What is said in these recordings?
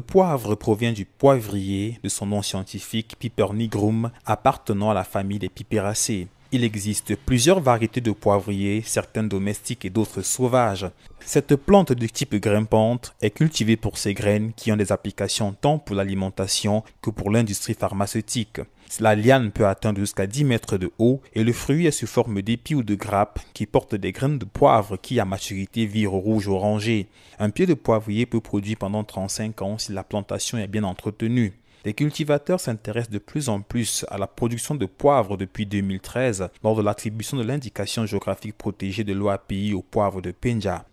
Le poivre provient du poivrier, de son nom scientifique Piper nigrum, appartenant à la famille des Piperaceae. Il existe plusieurs variétés de poivriers, certaines domestiques et d'autres sauvages. Cette plante de type grimpante est cultivée pour ses graines qui ont des applications tant pour l'alimentation que pour l'industrie pharmaceutique. La liane peut atteindre jusqu'à 10 mètres de haut et le fruit est sous forme d'épi ou de grappe qui portent des graines de poivre qui à maturité virent rouge orangé. Un pied de poivrier peut produire pendant 35 ans si la plantation est bien entretenue. Les cultivateurs s'intéressent de plus en plus à la production de poivre depuis 2013 lors de l'attribution de l'indication géographique protégée de l'OAPI au poivre de Penja.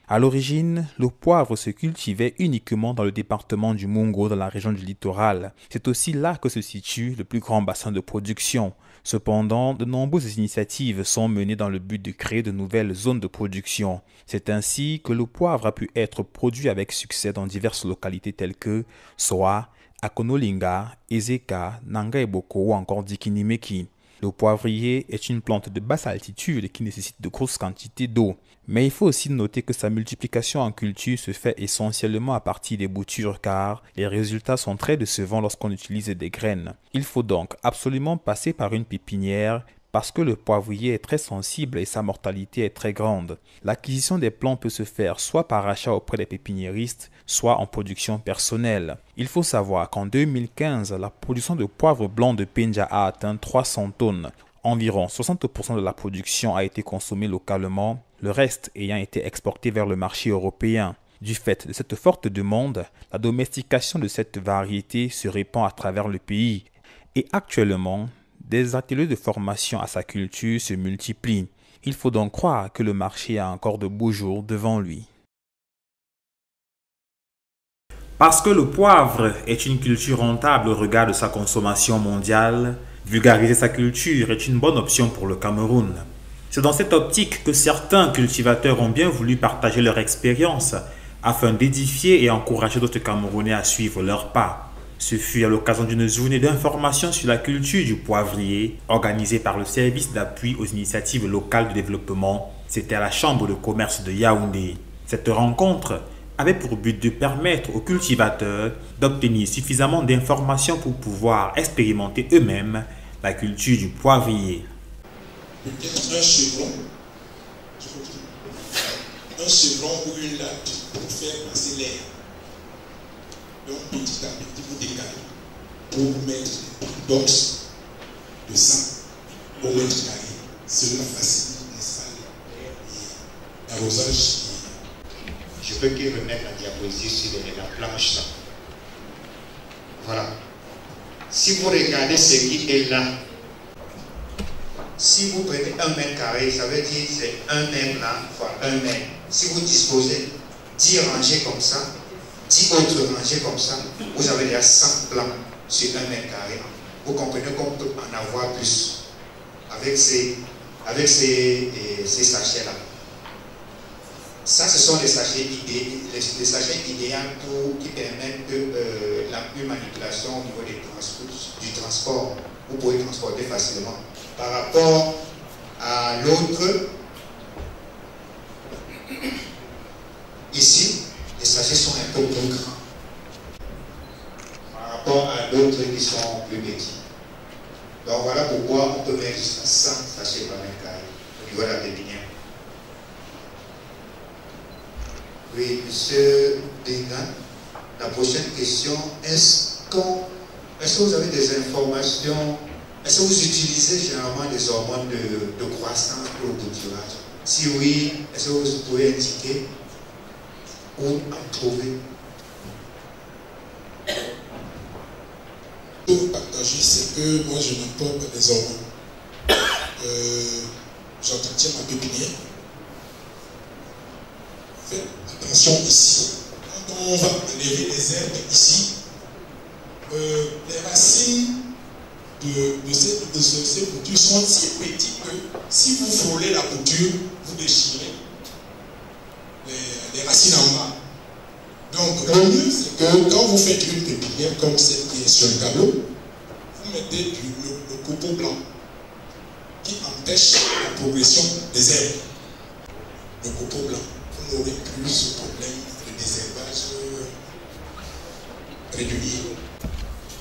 À l'origine, le poivre se cultivait uniquement dans le département du Mungo dans la région du littoral. C'est aussi là que se situe le plus grand bassin de production. Cependant, de nombreuses initiatives sont menées dans le but de créer de nouvelles zones de production. C'est ainsi que le poivre a pu être produit avec succès dans diverses localités telles que Soa, Akonolinga, Ezeka, Nanga Eboko ou encore Dikinimeki. Le poivrier est une plante de basse altitude qui nécessite de grosses quantités d'eau. Mais il faut aussi noter que sa multiplication en culture se fait essentiellement à partir des boutures car les résultats sont très décevants lorsqu'on utilise des graines. Il faut donc absolument passer par une pépinière parce que le poivrier est très sensible et sa mortalité est très grande. L'acquisition des plants peut se faire soit par achat auprès des pépiniéristes, soit en production personnelle. Il faut savoir qu'en 2015, la production de poivre blanc de Penja a atteint 300 tonnes. Environ 60% de la production a été consommée localement, le reste ayant été exporté vers le marché européen. Du fait de cette forte demande, la domestication de cette variété se répand à travers le pays. Et actuellement, des ateliers de formation à sa culture se multiplient. Il faut donc croire que le marché a encore de beaux jours devant lui. Parce que le poivre est une culture rentable au regard de sa consommation mondiale, vulgariser sa culture est une bonne option pour le Cameroun. C'est dans cette optique que certains cultivateurs ont bien voulu partager leur expérience afin d'édifier et encourager d'autres Camerounais à suivre leurs pas. Ce fut à l'occasion d'une journée d'information sur la culture du poivrier organisée par le service d'appui aux initiatives locales de développement. C'était à la Chambre de commerce de Yaoundé. Cette rencontre avait pour but de permettre aux cultivateurs d'obtenir suffisamment d'informations pour pouvoir expérimenter eux-mêmes la culture du poivrier. Peut-être un chevron ou une latte pour faire passer l'air. Donc petit à petit vous décalez pour mettre des box de sang au mètre carré. Cela facilite, n'est-ce pas, l'arrosage. Je peux que remettre la diapositive sur la planche là. Voilà. Si vous regardez ce qui est là, si vous prenez 1 mètre carré, ça veut dire c'est 1 mètre là fois 1 mètre. Si vous disposez 10 rangées comme ça, 10 autres rangées comme ça, vous avez déjà 100 plants sur 1 mètre carré. Vous comprenez qu'on peut en avoir plus avec ces sachets-là. Ça, ce sont les sachets idéaux qui permettent une manipulation au niveau du transport. Vous pouvez transporter facilement. Par rapport à l'autre, ici, les sachets sont un peu plus grands par rapport à d'autres qui sont plus petits. Donc voilà pourquoi on peut mettre jusqu'à 100 sachets par mètre carré au niveau de la pépinière. Oui, monsieur Dengan, la prochaine question, est-ce que vous avez des informations, est-ce que vous utilisez généralement des hormones de croissance pour le bouturage? Si oui, est-ce que vous pouvez indiquer où en trouver? Pour partager, c'est que moi je n'emploie pas des hormones. J'entretiens ma pépinière. Faites attention ici. Quand on va enlever les herbes ici, les racines de ces boutures sont si petites que si vous frôlez la bouture, vous déchirez les racines en bas. Donc le mieux c'est que quand vous faites une pépinière comme celle qui est sur le tableau, vous mettez le copeau blanc qui empêche la progression des herbes. Le copeau blanc. Vous n'aurez plus ce problème de désherbage régulier.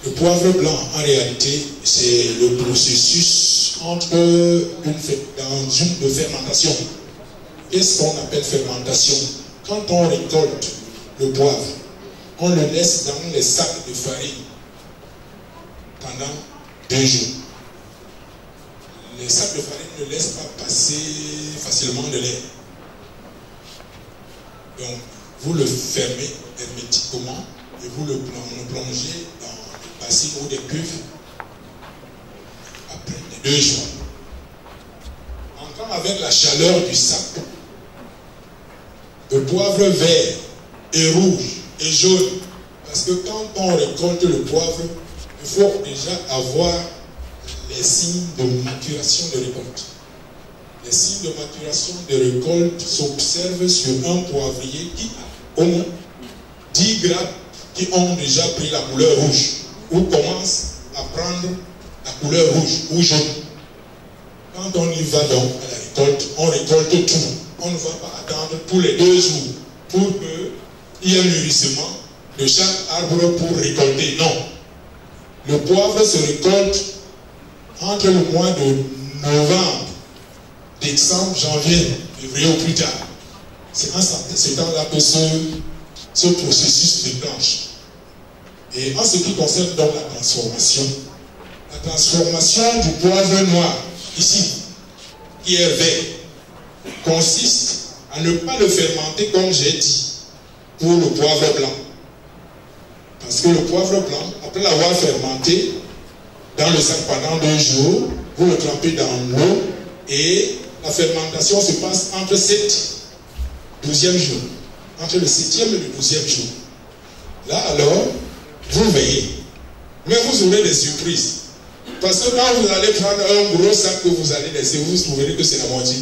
Le poivre blanc, en réalité, c'est le processus dans une de fermentation. Qu'est-ce qu'on appelle fermentation? Quand on récolte le poivre, on le laisse dans les sacs de farine pendant 2 jours. Les sacs de farine ne laissent pas passer facilement de l'air. Donc, vous le fermez hermétiquement et vous le plongez dans des bassines ou des cuves après les 2 jours. Encore avec la chaleur du sac, le poivre vert et rouge et jaune, parce que quand on récolte le poivre, il faut déjà avoir les signes de maturation de récolte. Les signes de maturation de récolte s'observent sur un poivrier qui a au moins 10 grappes qui ont déjà pris la couleur rouge ou commencent à prendre la couleur rouge ou jaune. Quand on y va donc à la récolte, on récolte tout. On ne va pas attendre tous les 2 jours pour qu'il y ait un mûrissement de chaque arbre pour récolter. Non. Le poivre se récolte entre le mois de novembre, décembre, janvier, février ou plus tard. C'est en ce temps-là que ce processus déclenche. Et en ce qui concerne donc la transformation du poivre noir, ici, qui est vert, consiste à ne pas le fermenter comme j'ai dit pour le poivre blanc. Parce que le poivre blanc, après l'avoir fermenté dans le sac pendant 2 jours, vous le trempez dans l'eau et la fermentation se passe entre 7 et 12e jour. Entre le 7e et le 12e jour. Là alors, vous veillez. Mais vous aurez des surprises. Parce que quand vous allez prendre un gros sac que vous allez laisser, vous trouverez que c'est la moitié.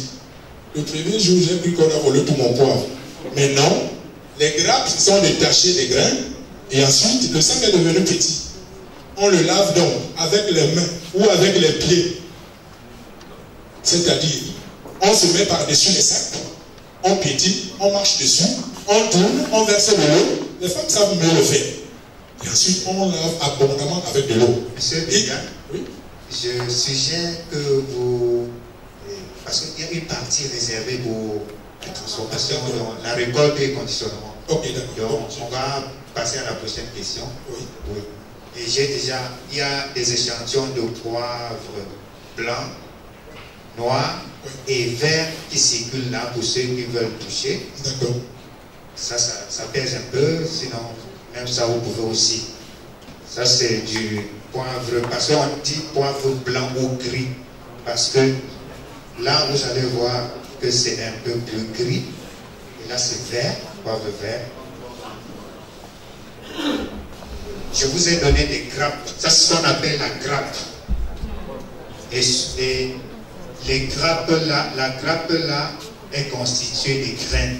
Le premier jour, j'ai cru qu'on a volé tout mon poivre. Mais non, les grappes sont détachées des grains et ensuite le sac est devenu petit. On le lave donc avec les mains ou avec les pieds. C'est-à-dire, on se met par-dessus les sacs, on piétine, on marche dessus, on tourne, on verse de l'eau. Les femmes savent mieux le faire. Et ensuite, on lave abondamment avec de l'eau. Monsieur Bégan, oui? Je suggère que vous... Parce qu'il y a une partie réservée pour la transformation, la récolte et le conditionnement. Ok, d'accord. Donc, on va passer à la prochaine question. Oui. Oui. Et j'ai déjà... Il y a des échantillons de poivre blanc, noir et vert qui circulent là pour ceux qui veulent toucher. D'accord. Ça pèse un peu, sinon, même ça, vous pouvez aussi. Ça, c'est du poivre, parce qu'on dit poivre blanc ou gris, parce que là, vous allez voir que c'est un peu plus gris, et là, c'est vert, poivre vert. Je vous ai donné des grappes, ça, c'est ce qu'on appelle la grappe. Et les grappes là, la grappe là est constituée des graines.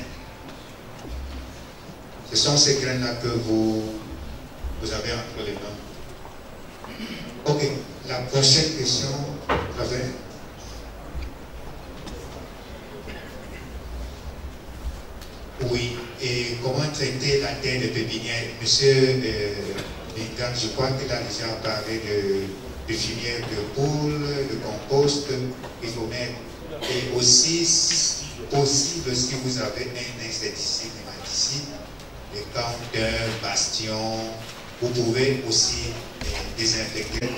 Ce sont ces graines-là que vous avez entre les mains. Ok, la prochaine question, oui, et comment traiter la terre de pépinière? Monsieur Bégan, je crois qu'il a déjà parlé de filière de poule, de compost, il faut mettre. Et aussi, possible, si vous avez un insecticide, les counters, bastions, vous pouvez aussi désinfecter.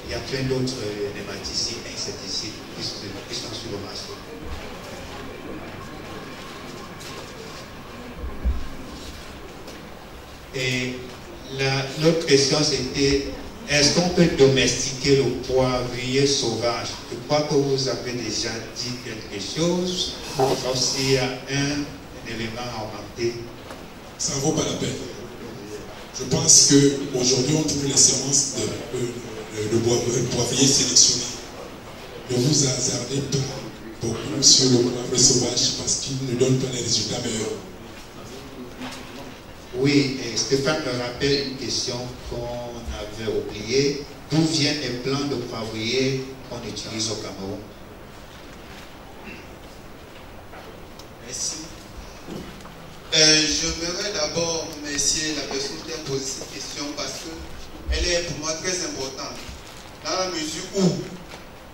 Il y a plein d'autres nématicides, insecticides qui sont sur le marché. Et l'autre question c'était, est-ce qu'on peut domestiquer le poivrier sauvage? Je crois que vous avez déjà dit quelque chose, sauf s'il y a un élément à augmenter. Ça ne vaut pas la peine. Je pense qu'aujourd'hui, on trouve les semences de poivrier sélectionné. Ne vous hasardez pas beaucoup sur le poivre sauvage parce qu'il ne donne pas les résultats meilleurs. Oui, et Stéphane me rappelle une question qu'on avait oubliée. D'où viennent les plants de poivrier qu'on utilise au Cameroun? Merci. J'aimerais d'abord remercier la personne qui a posé cette question parce qu'elle est pour moi très importante. Dans la mesure où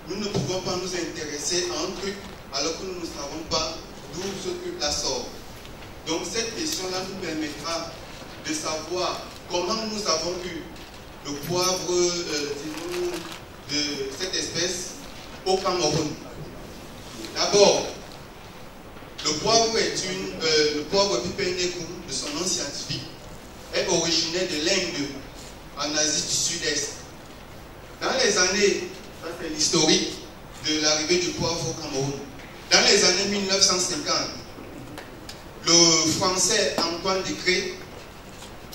nous ne pouvons pas nous intéresser à un truc alors que nous ne savons pas d'où ce truc-là sort. Donc cette question-là nous permettra de savoir comment nous avons eu le poivre de cette espèce au Cameroun. D'abord, le poivre le poivre Piper negrum, de son nom scientifique, est originaire de l'Inde, en Asie du Sud-Est. Dans les années, ça c'est l'historique de l'arrivée du poivre au Cameroun. Dans les années 1950, le Français Antoine Decré,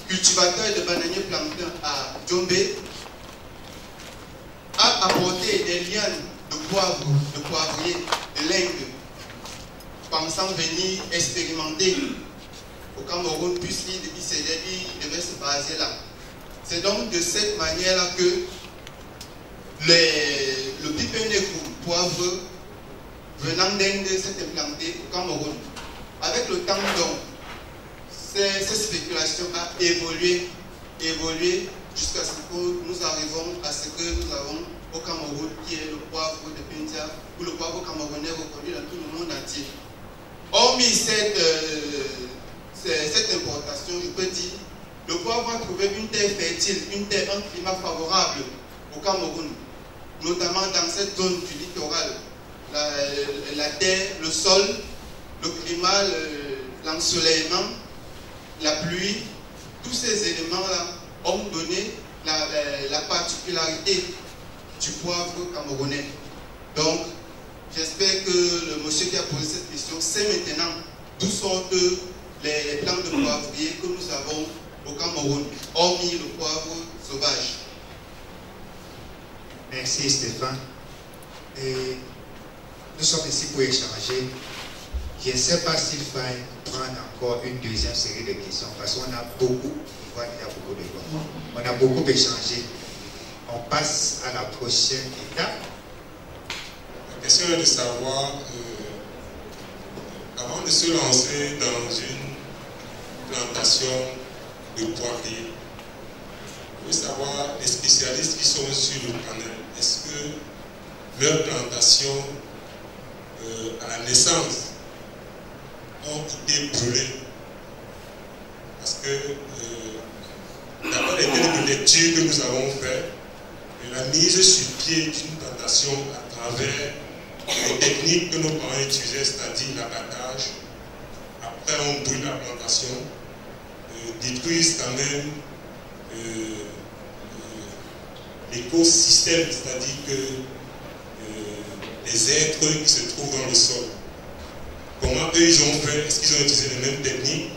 cultivateur de bananiers plantains à Djombe, a apporté des lianes de poivrier de l'Inde, pensant venir expérimenter au Cameroun, puisqu'il devait se baser là. C'est donc de cette manière-là que le Piper negrum, poivre venant d'Inde, s'est implanté au Cameroun. Avec le temps, donc, cette spéculation a évolué jusqu'à ce que nous arrivons à ce que nous avons au Cameroun, qui est le poivre de Pendia, ou le poivre camerounais reconnu dans tout le monde entier. Hormis cette importation, je peux dire, le poivre a trouvé une terre fertile, un climat favorable au Cameroun, notamment dans cette zone du littoral. La terre, le sol, le climat, l'ensoleillement, la pluie, tous ces éléments-là ont donné la particularité du poivre camerounais. Donc, j'espère que le monsieur qui a posé cette question sait maintenant d'où sortent les plantes de poivrier que nous avons au Cameroun, hormis le poivre sauvage. Merci Stéphane. Et nous sommes ici pour échanger. Je ne sais pas s'il faut prendre encore une deuxième série de questions parce qu'on a beaucoup, il y a beaucoup de voix. On a beaucoup échangé. On passe à la prochaine étape. La question est de savoir, avant de se lancer dans une plantation de poivrier, il faut savoir les spécialistes qui sont sur le panel. Est-ce que leur plantation, à la naissance, ont été brûlées? Parce que, d'après les quelques lectures que nous avons faites, la mise sur pied d'une plantation à travers les techniques que nos parents utilisaient, c'est-à-dire l'abattage, après on brûle la plantation, détruisent quand même l'écosystème, c'est-à-dire que les êtres qui se trouvent dans le sol. Comment eux ils ont fait? Est-ce qu'ils ont utilisé les mêmes techniques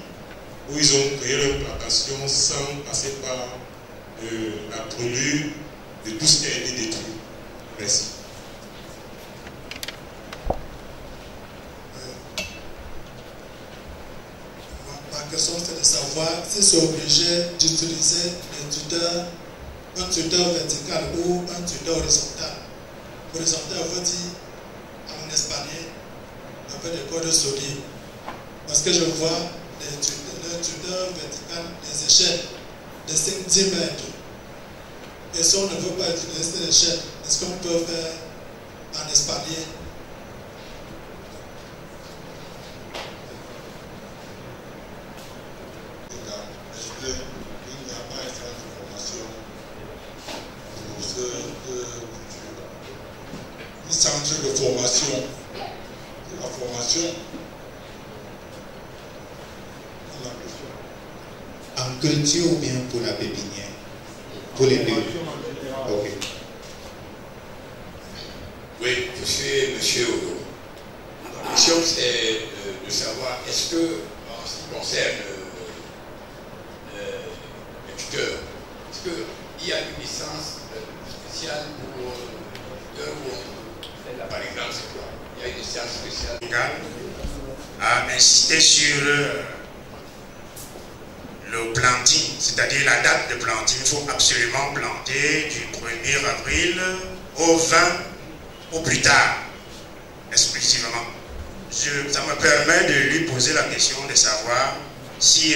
ou ils ont créé leur plantation sans passer par la brûlure de tout ce qui a été détruit? Merci. Ma question c'est de savoir si c'est obligé d'utiliser un tuteur vertical ou un tuteur horizontal. Horizontal veut dire en espagnol avec des cordes solides. Parce que je vois le tuteur vertical des échelles de 5-10 mètres. Et si on ne veut pas utiliser cette échelle, est-ce qu'on peut faire en espalier? Est-ce qu'il n'y a pas un centre de formation pour ce culture? Un centre de formation pour la formation? En culture ou bien pour la pépinière? Pour les deux. Ok. Oui, je suis monsieur Odo. La question c'est de savoir est-ce que, en ce qui concerne les tuteurs, est-ce qu'il y a une licence spéciale pour tuteurs ou par exemple c'est quoi? Il y a une licence spéciale. A insisté sur le planting, c'est-à-dire la date de planting. Il faut absolument planter du 1er avril au 20 ou plus tard, exclusivement. Ça me permet de lui poser la question de savoir si,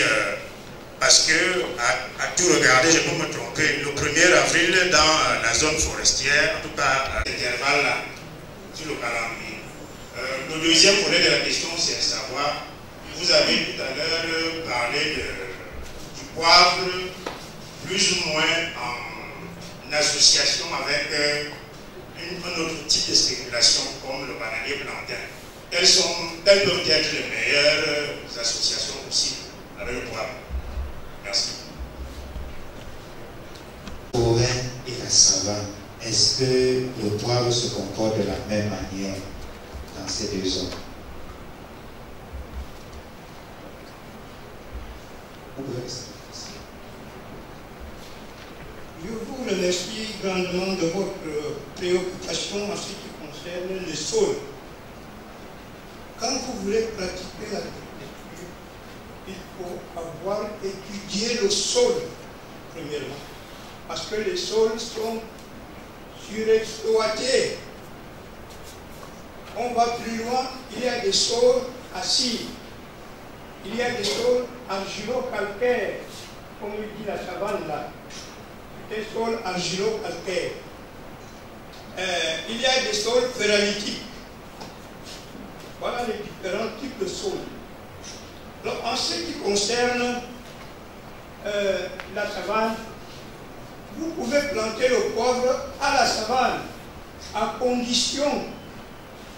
parce que à tout regarder, je peux me tromper, le 1er avril dans la zone forestière, en tout cas, l'intervalle là, sur le calendrier. Le deuxième volet de la question, c'est de savoir, vous avez tout à l'heure parlé du poivre, plus ou moins en association avec un autre type de spéculation comme le bananier plantain. Quelles peuvent être les meilleures associations possibles avec le poivre? Merci. Forêt et la savane, est-ce que le poivre se comporte de la même manière dans ces deux zones? Je vous remercie grandement de votre préoccupation en ce qui concerne le sol. Quand vous voulez pratiquer l'agriculture, il faut avoir étudié le sol, premièrement. Parce que les sols sont surexploités. On va plus loin, il y a des sols acides. Il y a des sols argilo-calcaires, comme le dit la savane là. Des sols argilo-calcaires. Il y a des sols phéralitiques. Voilà les différents types de sols. Alors, en ce qui concerne la savane, vous pouvez planter le poivre à la savane, à condition,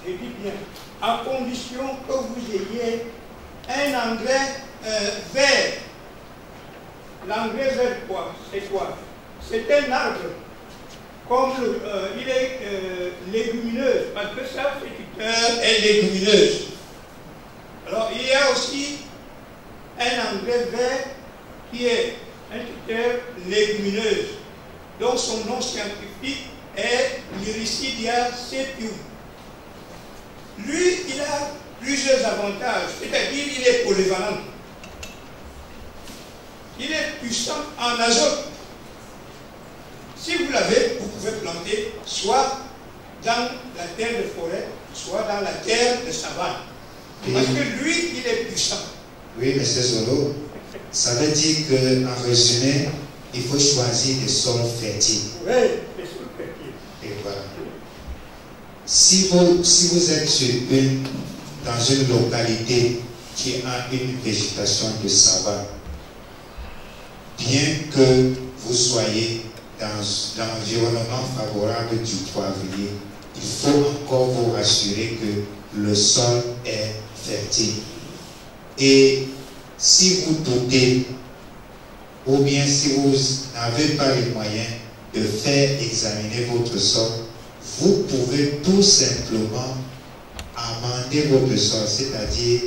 je dis bien, à condition que vous ayez un engrais vert. L'engrais vert, quoi? C'est quoi? C'est un arbre, comme il est légumineux, parce que sa féculture est légumineuse. Alors, il y a aussi un engrais vert qui est un tuteur légumineuse, dont son nom scientifique est Lyricidia sepium. Lui, il a plusieurs avantages, c'est-à-dire il est polyvalent. Il est puissant en azote. Si vous l'avez, vous pouvez planter soit dans la terre de forêt, soit dans la terre de savane. Parce que lui, il est puissant. Oui, M. Solo, ça veut dire qu'en résumé, il faut choisir des sols fertiles. Oui, des sols fertiles. Et voilà. Si vous êtes dans une localité qui a une végétation de savane, bien que vous soyez dans l'environnement favorable du poivrier, il faut encore vous rassurer que le sol est fertile. Et si vous doutez, ou bien si vous n'avez pas les moyens de faire examiner votre sol, vous pouvez tout simplement amender votre sol, c'est-à-dire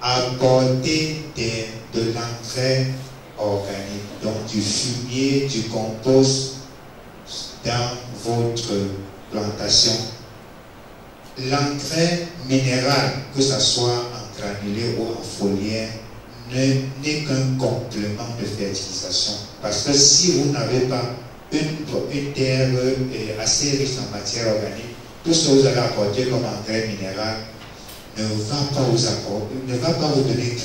apporter de l'engrais organique, donc du fumier, du compost dans votre plantation. L'engrais minéral, que ce soit en granulé ou en foliaire, n'est qu'un complément de fertilisation. Parce que si vous n'avez pas une terre assez riche en matière organique, tout ce que vous allez apporter comme engrais minéral ne va pas vous donner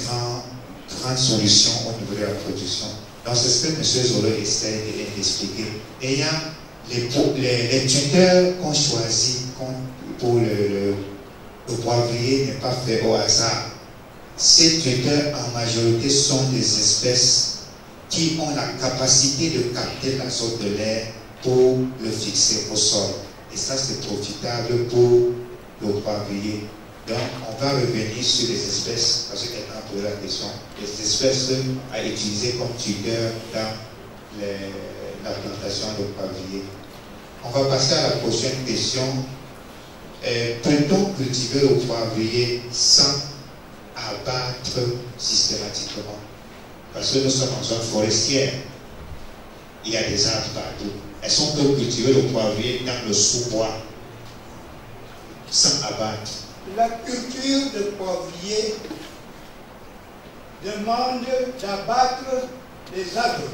grande solution au niveau de la production. Donc c'est ce que M. Zolo essaie d'expliquer. Et il y a les tuteurs qu'on choisit pour le poivrier n'est pas fait au hasard. Ces tuteurs en majorité sont des espèces qui ont la capacité de capter l'azote de l'air pour le fixer au sol. Et ça c'est profitable pour le poivrier. Donc on va revenir sur les espèces, parce que quelqu'un a posé la question, les espèces à utiliser comme tuteurs dans la plantation de poivrier. On va passer à la prochaine question. Peut-on cultiver le poivrier sans abattre systématiquement? Parce que nous sommes en zone forestière. Il y a des arbres partout. Est-ce qu'on peut cultiver le poivrier dans le sous-bois sans abattre? La culture de poivrier demande d'abattre les arbres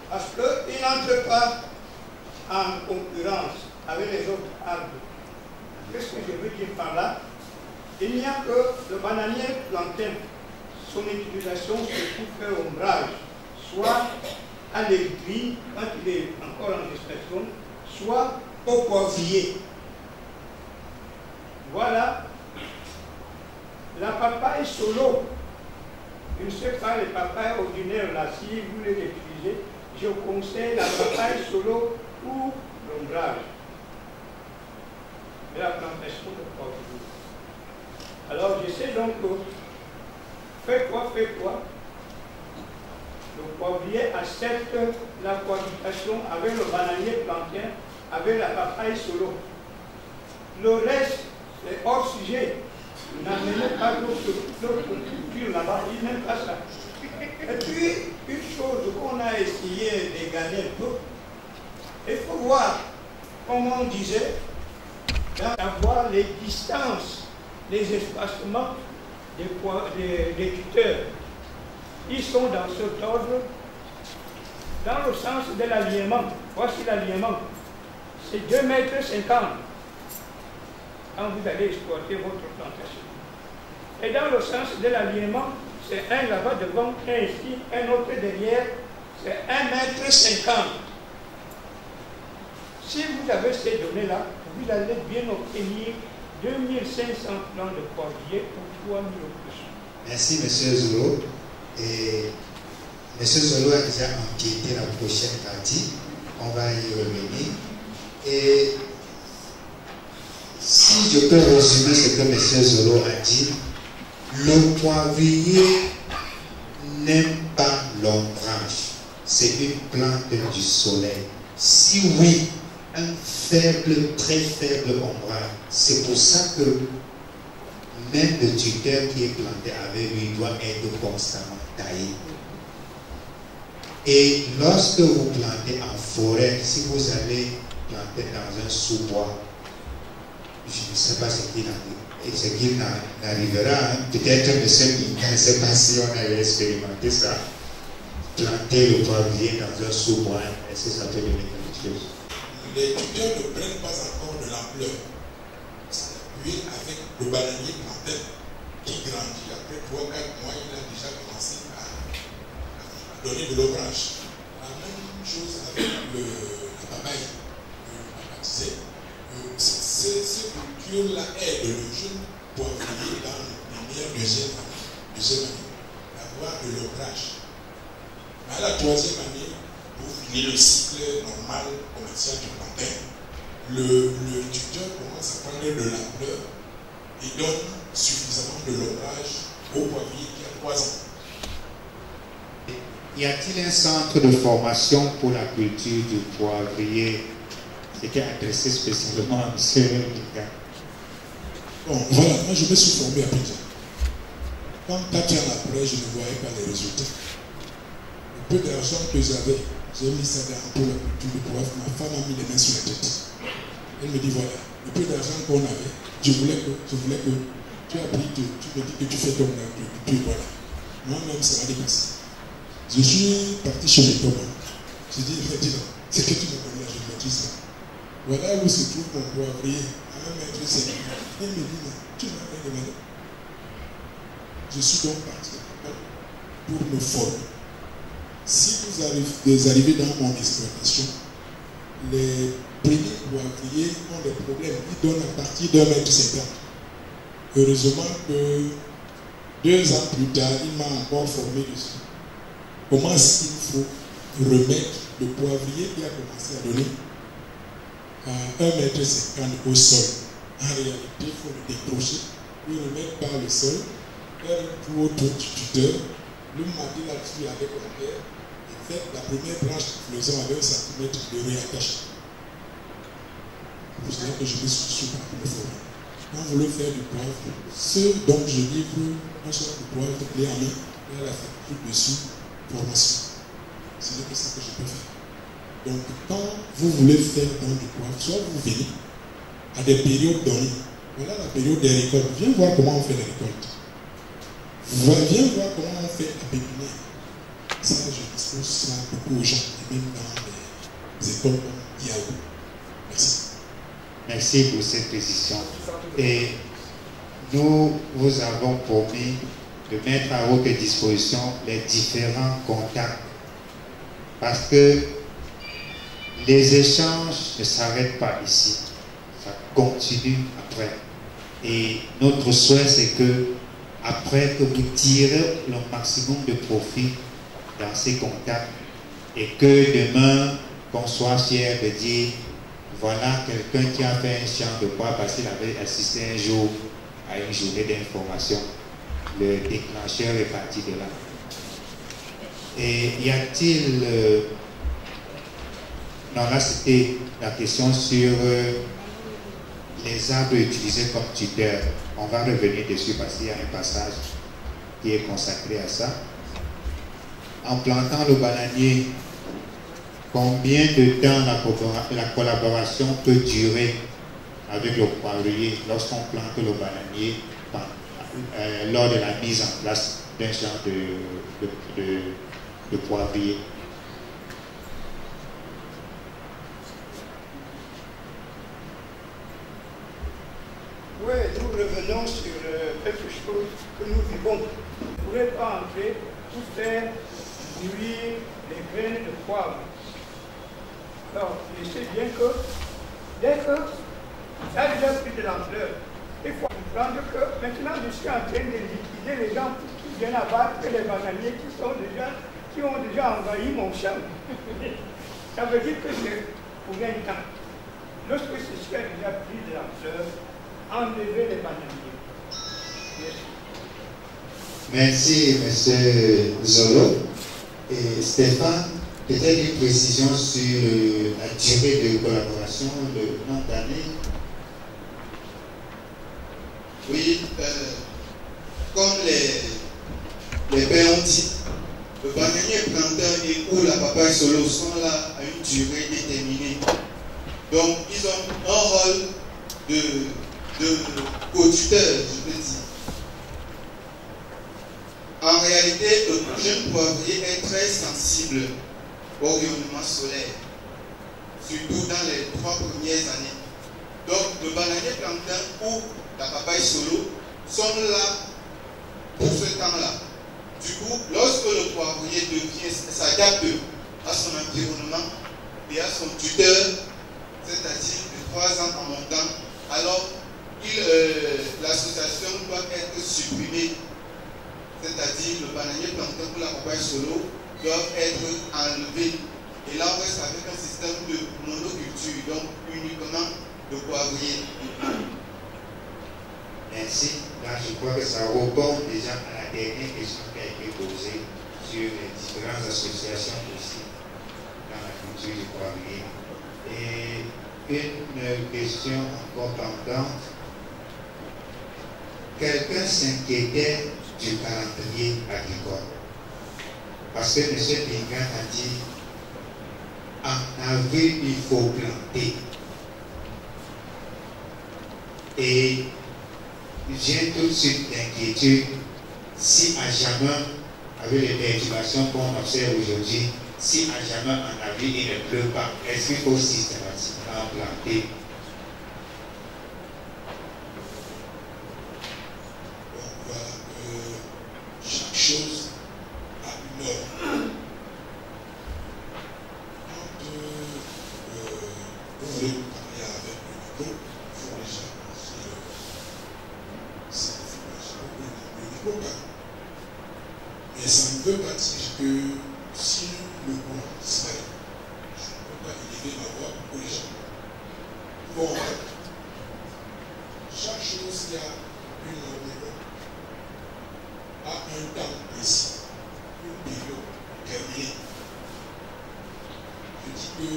parce qu'ils n'entrent pas en concurrence avec les autres arbres. Qu'est-ce que je veux dire par là? Il n'y a que le bananier plantain, son utilisation, c'est pour faire ombrage, soit à l'aigri, quand il est encore en gestation, soit au poivrier. Voilà. La papaye solo. Je ne sais pas les papayes ordinaires là, si vous les utilisez, je conseille la papaye solo pour l'ombrage. Et la plantation de poivrier. Alors je sais donc, fais quoi? Le poivrier accepte la cohabitation avec le bananier plantain, avec la papaye solo. Le reste, c'est hors sujet. N'amenez pas d'autres cultures là-bas, ils n'aiment pas ça. Et puis, une chose qu'on a essayé de gagner un peu, il faut voir, comme on disait, d'avoir les distances, les espacements des tuteurs. Ils sont dans cet ordre, dans le sens de l'alignement. Voici l'alignement. C'est 2,50 mètres quand vous allez exploiter votre plantation. Et dans le sens de l'alignement, c'est un là-bas devant, un ici, un autre derrière, c'est 1,50 m. Si vous avez ces données-là, vous allez bien obtenir 2500 plants de poivrier pour 3000 au plus. Merci, M. Zolo. Et M. Zolo a déjà empiété la prochaine partie. On va y revenir. Et si je peux résumer ce que M. Zolo a dit, le poivrier n'aime pas l'ombrage. C'est une plante du soleil. Si oui, un faible, très faible ombrage. C'est pour ça que même le tuteur qui est planté avec lui doit être constamment taillé. Et lorsque vous plantez en forêt, si vous allez planter dans un sous-bois, je ne sais pas ce qu'il n'arrivera. Peut-être M. Mika, je ne sais pas si on avait expérimenté ça. Planter le poivrier dans un sous-bois, est-ce que ça peut donner quelque chose? Les tuteurs ne prennent pas encore de l'ampleur. S'appuyer avec le bananier plantain qui grandit. Après 3-4 mois, il a déjà commencé à donner de l'ombrage. La même chose avec la papaye. Ces cultures-là aident le jeune poivrier dans les meilleures deuxième année d'avoir de l'ombrage. Mais à la troisième année, pour finir le cycle normal commercial du plantain, le tuteur commence à prendre de l'ampleur et donne suffisamment de l'ombrage au poivrier qui a 3 ans. Y a-t-il un centre de formation pour la culture du poivrier? C'était adressé spécialement à M. Mika. Bon, voilà, moi je me suis formé à Pékin. Quand 4 ans après, je ne voyais pas les résultats. Le peu d'argent que j'avais, j'ai mis ça pour la culture du poivre. Ma femme a mis les mains sur la tête. Elle me dit voilà, le peu d'argent qu'on avait, je voulais que tu as pris, tu me dis que tu fais ton agriculture, voilà. Moi-même, ça m'a dépassé. Je suis parti chez les Thomas. J'ai dit, effectivement, c'est que tu me connais, je me dis ça. Voilà où se trouve mon poivrier, à 1,50 m. Il me dit, mais tu m'as rien demandé. Je suis donc parti pour me former. Si vous arrivez dans mon exploitation, les premiers poivriers ont des problèmes. Ils donnent à partir d'1,50 m. Heureusement que 2 ans plus tard, il m'a encore formé dessus. Comment est-ce qu'il faut remettre le poivrier qui a commencé à donner à 1,50 m au sol. En réalité, il faut le décrocher, puis le mettre par le sol, faire un plus haut tuteur, le marquer là-dessus avec la terre, et faire la première branche de floraison avec 1 cm de réattache. C'est pour cela que je me suis souvent pour le former. Quand vous voulez faire du poivre, ce dont je livre un soir de poivre clé en main, et à la facture dessus, formation. Ce n'est que ça que je peux faire. Donc, quand vous voulez faire du poivre, soit vous venez à des périodes données. Voilà la période des récoltes. Viens voir comment on fait les récoltes. Viens voir comment on fait la pépinière. Ça, je dispose ça beaucoup aux gens, et même dans les écoles comme Yahoo. Merci. Merci pour cette précision. Et nous vous avons promis de mettre à votre disposition les différents contacts. Parce que les échanges ne s'arrêtent pas ici. Ça continue après. Et notre souhait, c'est que après que vous tirez le maximum de profit dans ces contacts et que demain, qu'on soit fier de dire voilà quelqu'un qui a fait un champ de bois parce qu'il avait assisté un jour à une journée d'information. Le déclencheur est parti de là. Et y a-t-il... non, là c'était la question sur les arbres utilisés comme tuteurs. On va revenir dessus parce qu'il y a un passage qui est consacré à ça. En plantant le bananier, combien de temps la collaboration peut durer avec le poivrier lorsqu'on plante le bananier lors de la mise en place d'un champ de poivrier? Oui, nous revenons sur quelque chose que nous vivons. Vous ne pourrez pas entrer pour faire mûrir les graines de poivre. Alors, je sais bien que dès que ça a déjà pris de l'ampleur, il faut comprendre que maintenant je suis en train de liquider les gens qui viennent abattre les bananiers qui ont déjà envahi mon champ. Ça veut dire que c'est pour un temps. Lorsque ceci a déjà pris de l'ampleur, enlever les bananiers. Merci, M. Zolo. Et Stéphane, peut-être une précision sur la durée de collaboration, le nombre d'années. Oui, comme les pères ont dit, le bananier planteur et ou la papaye solo sont là à une durée déterminée. Donc, ils ont un rôle de co-tuteur, je peux dire. En réalité, le jeune poivrier est très sensible au rayonnement solaire, surtout dans les 3 premières années. Donc, le bananier plantain ou la papaye solo sont là pour ce temps-là. Du coup, lorsque le poivrier s'adapte à son environnement et à son tuteur, c'est-à-dire de 3 ans en montant, alors l'association doit être supprimée. C'est-à-dire le bananier plantain pour la papaye solo doivent être enlevés. Et là, on reste avec un système de monoculture, donc uniquement de poivrier. Merci. Là, je crois que ça rebond déjà à la dernière question qui a été posée sur les différentes associations aussi dans la culture du poivrier. Et une question encore pendante. Quelqu'un s'inquiétait du calendrier agricole. Parce que M. Bingan a dit en avril, il faut planter. Et j'ai tout de suite l'inquiétude si à jamais, avec les perturbations qu'on observe aujourd'hui, si à jamais en avril il ne pleut pas, est-ce qu'il faut systématiquement planter? Chaque chose a une heure. Quand vous voulez parler avec le niveau, il faut déjà penser cette information au niveau. Mais ça ne veut pas dire que si le bon serait, je ne peux pas élever ma voix pour les gens. Bon, chaque chose qui a une heure a un temps précis, une période terminée. Je dis que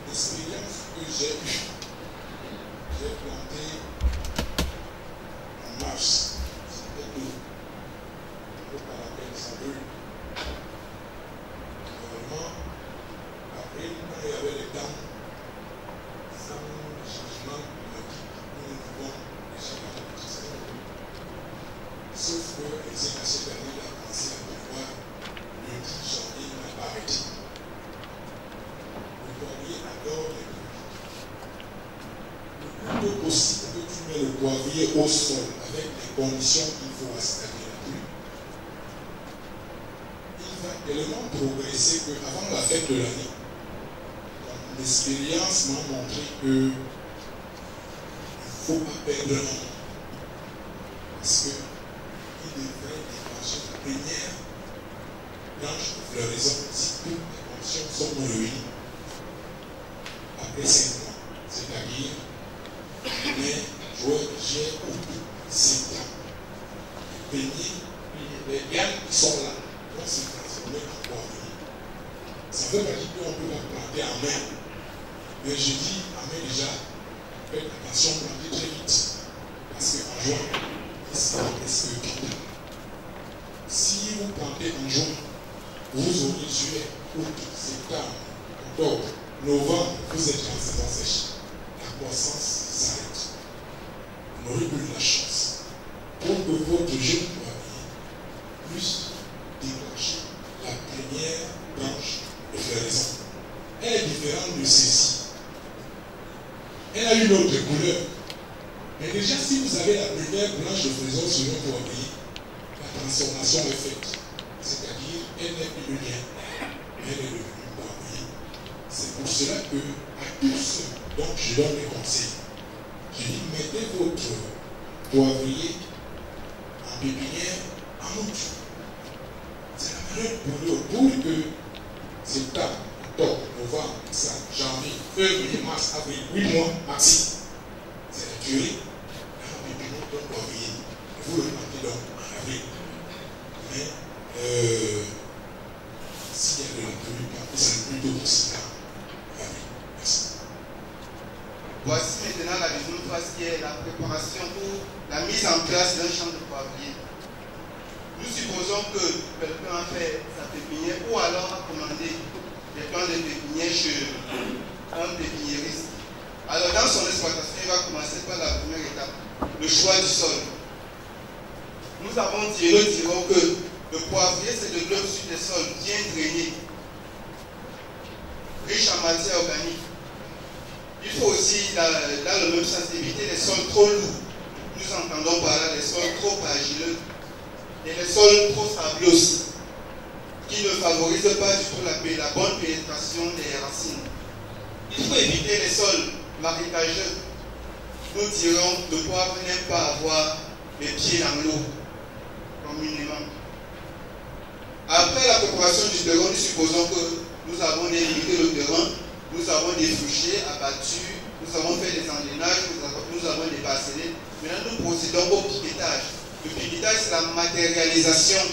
l'expérience que j'ai eue, j'ai planté en mars, c'était l'eau. Je ne peux pas l'appeler ça brûle. Normalement, après, quand il y avait les temps, sans changement climatique, nous pouvons déjà la représentation. Sauf que les cette année, la commencé à pleuvoir le 10 janvier, il n'a pas arrêté. Le poivrier adore les pluies. Le plus tôt possible que tu mets le poivrier au sol avec les conditions qu'il faut installer la pluie, tellement progressé qu'avant la fête de l'année, l'expérience m'a montré que il ne faut pas perdre un moment. Parce qu'il devrait déclencher la première branche de floraison si toutes les conditions sont réunies après 5 mois. C'est-à-dire mai, juin, juillet, août, septembre. Les graines qui sont là vont se transformer en poivrier. Ça ne veut pas dire qu'on peut la planter en mai. Mais je dis en mai déjà, faites attention, plantez très vite. Parce qu'en juin, qu'est-ce que si vous plantez en juin, vous aurez juillet, août, septembre, octobre, novembre, vous êtes en saison sèche. La croissance s'arrête. Vous n'aurez plus de la chance. Pour que votre jeune poivrier puisse déclencher la première branche de floraison. Elle est différente de celle-ci. Elle a une autre couleur. Mais déjà, si vous avez la première branche de floraison sur un poivrier, la transformation est faite. C'est-à-dire, elle n'est plus lumière. Elle est devenue poivrier. C'est pour cela que, à tous ceux dont je donne les conseils, je dis, mettez votre poivrier en pépinière en août. C'est la meilleure période pour que septembre, octobre, novembre, décembre, janvier, février, mars, avril, 8 mois maxi. C'est la durée. En pépinière, donc poivrier. Vous le plantez donc en avril. Mais s'il y a de la pluie, c'est plutôt conséquent. Merci. Voici maintenant la deuxième phase qui est la préparation pour la mise en place d'un champ de poivrier. Nous supposons que quelqu'un a fait sa pépinière ou alors a commandé des plants de pépinière chez un pépiniériste. Alors dans son exploitation, il va commencer par la première étape, le choix du sol. Nous avons dit, nous dirons que le poivrier c'est de l'eau sur des sols bien drainés, riches en matière organique. Il faut aussi, dans le même sens, éviter les sols trop lourds. Nous entendons par là les sols trop argileux et les sols trop sableux aussi, qui ne favorisent pas du tout la bonne pénétration des racines. Il faut éviter les sols marécageux. Nous dirons que le poivre n'aime pas avoir les pieds dans l'eau, communément. Après la préparation du terrain, nous supposons que nous avons délimité le terrain. Nous avons des fouchés abattus, nous avons fait des enlainages, nous avons des parcellés. Maintenant, nous procédons au piquetage. Le piquetage, c'est la matérialisation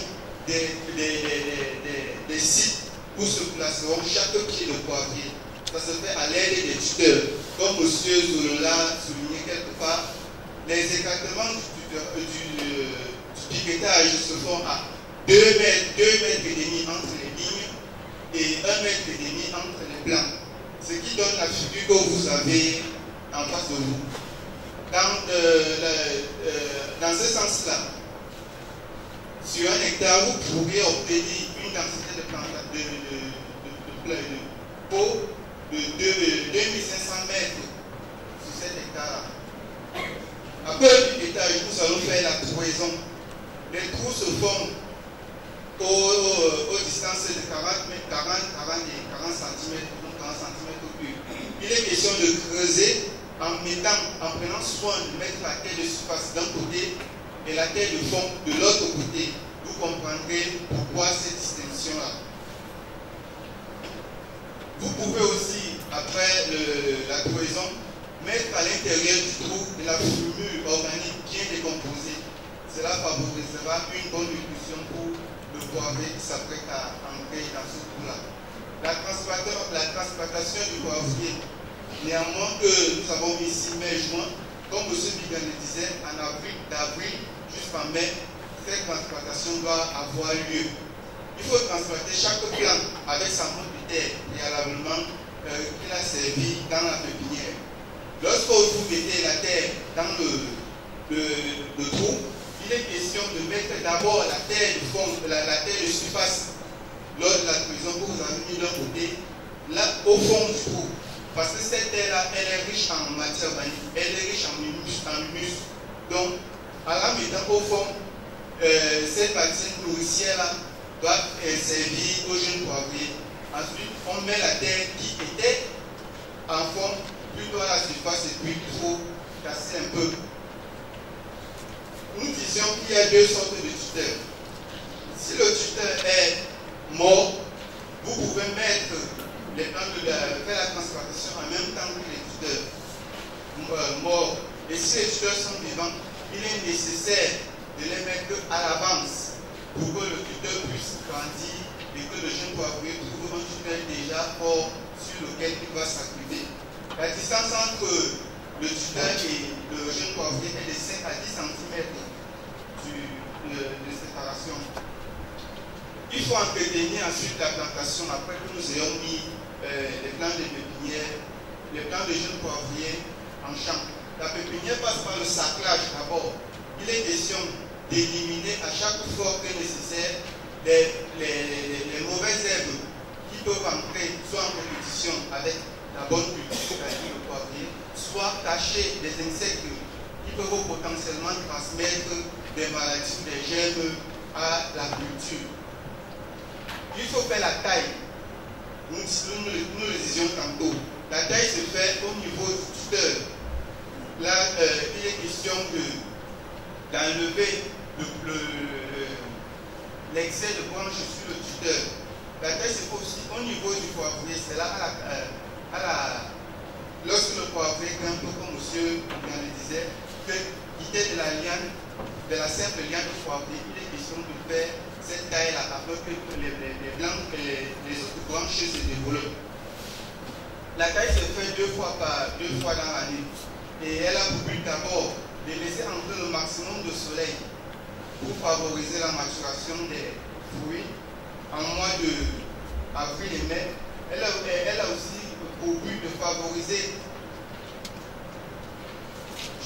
des sites où se placeront chaque pied de poivrier. Ça se fait à l'aide des tuteurs. Comme M. Zolola soulignait quelque part, les écartements du piquetage se font à 2 mètres et demi entre les lignes et 1 mètre et demi entre les plans. Ce qui donne la figure que vous avez en face de vous. Dans ce sens-là, sur 1 hectare, vous pourriez obtenir une densité de peau de 2500 mètres sur cet hectare-là. Après le piquetage, nous allons faire la trouaison. Les trous se forment aux distances de 40 cm, 40 cm. Il est question de creuser en prenant soin de mettre la terre de surface d'un côté et la terre de fond de l'autre côté. Vous comprendrez pourquoi cette distinction-là. Vous pouvez aussi, après la creusation, mettre à l'intérieur du trou de la fumure organique bien décomposée. Cela favorisera une bonne nutrition pour le poivrier qui s'apprête à entrer dans ce trou-là. La transplantation du poivrier, néanmoins que nous avons mis ici mai-juin, comme M. Bigan le disait, en d'avril jusqu'en mai, cette transplantation doit avoir lieu. Il faut transplanter chaque plant avec sa motte de terre préalablement qu'il a servi dans la pépinière. Lorsque vous mettez la terre dans le trou, il est question de mettre d'abord la terre de fond, la terre de surface. Lors de la cuisson que vous avez mis d'un côté, là au fond du trou. Parce que cette terre-là, elle est riche en matière organique, elle est riche en humus. Donc, en la mettant au fond, cette partie nourricière-là, doit servir aux jeunes poivriers. Ensuite, on met la terre qui était en forme plutôt à la surface et puis il faut casser un peu. Nous disions qu'il y a deux sortes de tuteurs. Si le tuteur est mort, vous pouvez mettre les plans faire la transplantation en même temps que les tuteurs morts. Et si les tuteurs sont vivants, il est nécessaire de les mettre à l'avance pour que le tuteur puisse grandir et que le jeune poivrier trouve un tuteur déjà fort sur lequel il va s'activer. La distance entre le tuteur et le jeune poivrier est de 5 à 10 cm de séparation. Il faut entretenir ensuite la plantation après que nous ayons mis les plants de pépinière, les plants de jeunes poivriers en champ. La pépinière passe par le saclage d'abord. Il est question d'éliminer à chaque fois que nécessaire les mauvaises herbes qui peuvent entrer soit en compétition avec la bonne culture, c'est-à-dire le poivrier, soit cacher des insectes qui peuvent potentiellement transmettre des maladies, des germes à la culture. Il faut faire la taille. Nous le disions tantôt. La taille se fait au niveau du tuteur. Là, il est question d'enlever l'excès de branches sur le tuteur. La taille se fait aussi au niveau du poivrier. C'est là, lorsque le poivrier grimpe, comme monsieur le disait, que l'idée de la liane, de la simple liane de poivrier, il est question de faire cette taille-là afin que les blancs et les autres branches se développent. La taille se fait deux fois dans l'année. Et elle a pour but d'abord de laisser entrer le maximum de soleil pour favoriser la maturation des fruits en mois d'avril et mai. Elle a aussi pour but de favoriser,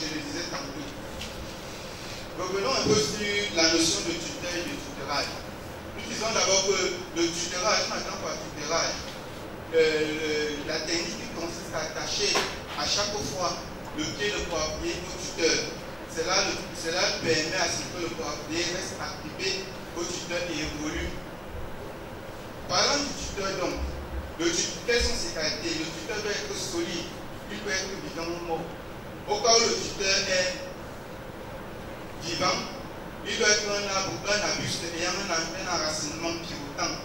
je le disais tantôt. Revenons un peu sur la notion de tuteur et de tutorage. Nous disons d'abord que le tutorage, n'attend pas tutorage. La technique qui consiste à attacher à chaque fois le pied de poivrier au tuteur. Cela permet à ce que le poivrier reste activé au tuteur et évolue. Parlant du tuteur donc, quelles sont ses qualités? Le tuteur doit être solide, il peut être vivant ou mort. Au cas où le tuteur est vivant, il doit être un arbre, un arbuste ayant un enracinement pivotant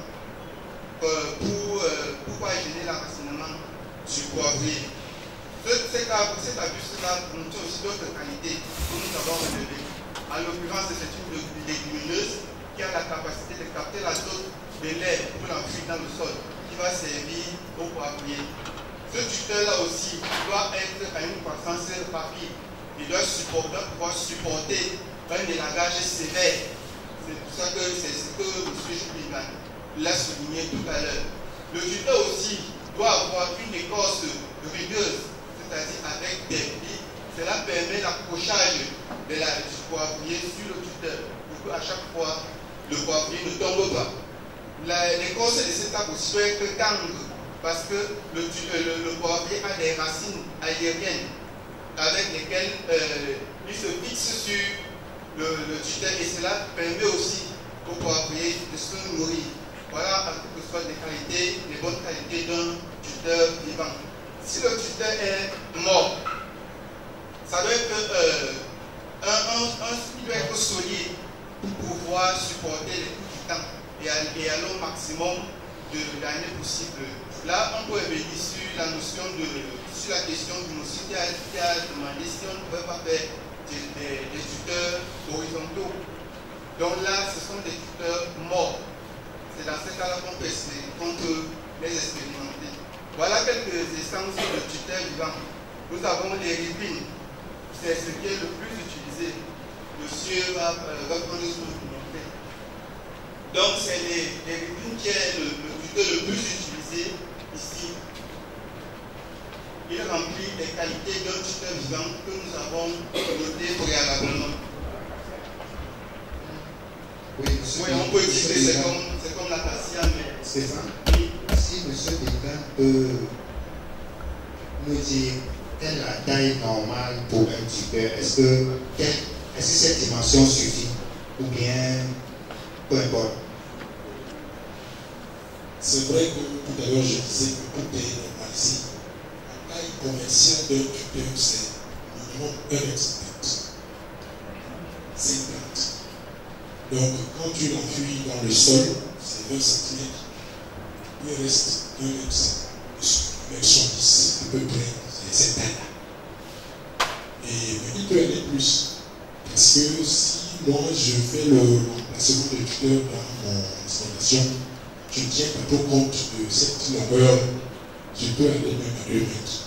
pour pas gêner l'enracinement du poivrier. Cet arbuste-là contient aussi d'autres qualités que nous avons relevées. En l'occurrence, c'est une légumineuse qui a la capacité de capter l'azote de l'air pour l'enfuir dans le sol, qui va servir au poivrier. Ce tuteur-là aussi doit être à une croissance rapide. Il doit pouvoir supporter un élagage sévère. C'est pour ça que c'est ce que M. Julian l'a souligné tout à l'heure. Le tuteur aussi doit avoir une écorce rugueuse, c'est-à-dire avec des plis. Cela permet l'accrochage du poivrier sur le tuteur pour qu'à chaque fois le poivrier ne tombe pas. L'écorce de cet arbre aussi doit être tendre parce que le poivrier a des racines aériennes avec lesquelles il se fixe sur le tuteur et cela permet aussi au poivrier de se nourrir. Voilà, que ce soit les bonnes qualités d'un tuteur vivant. Si le tuteur est mort, ça doit être il doit être solide pour pouvoir supporter les coups du temps et aller au maximum de l'année possible. Là, on peut revenir sur la notion sur la question du monsieur qui a demandé si on ne pouvait pas faire des tuteurs horizontaux. Donc là, ce sont des tuteurs morts. C'est dans ce cas-là qu'on peut les expérimenter. Voilà quelques essences de tuteurs vivants. Nous avons les répines. C'est ce qui est le plus utilisé. Monsieur va prendre ce que vous montrez. Donc c'est les répines qui est le tuteur le plus utilisé ici. Il remplit les qualités d'un tuteur vivant que nous avons noté préalablement. Oui, on peut dire que c'est comme la cassia, mais... C'est ça. Si M. Béguin peut nous dire quelle est la taille normale pour un tuteur, est-ce que cette dimension suffit ou bien peu importe? C'est vrai que tout à l'heure je disais que tout est normal ici. La taille commerciale d'un tuteur, c'est minimum 1,50 m. 50. Donc quand tu l'enfuis dans le sol, c'est 20 cm. Il reste 1,50 m. 1,70 à peu près, c'est cette taille-là. Et il peut aller plus. Parce que si moi je fais le remplacement de tuteur dans mon installation, je ne tiens pas trop compte de cette longueur. Je peux aller même à 2 mètres.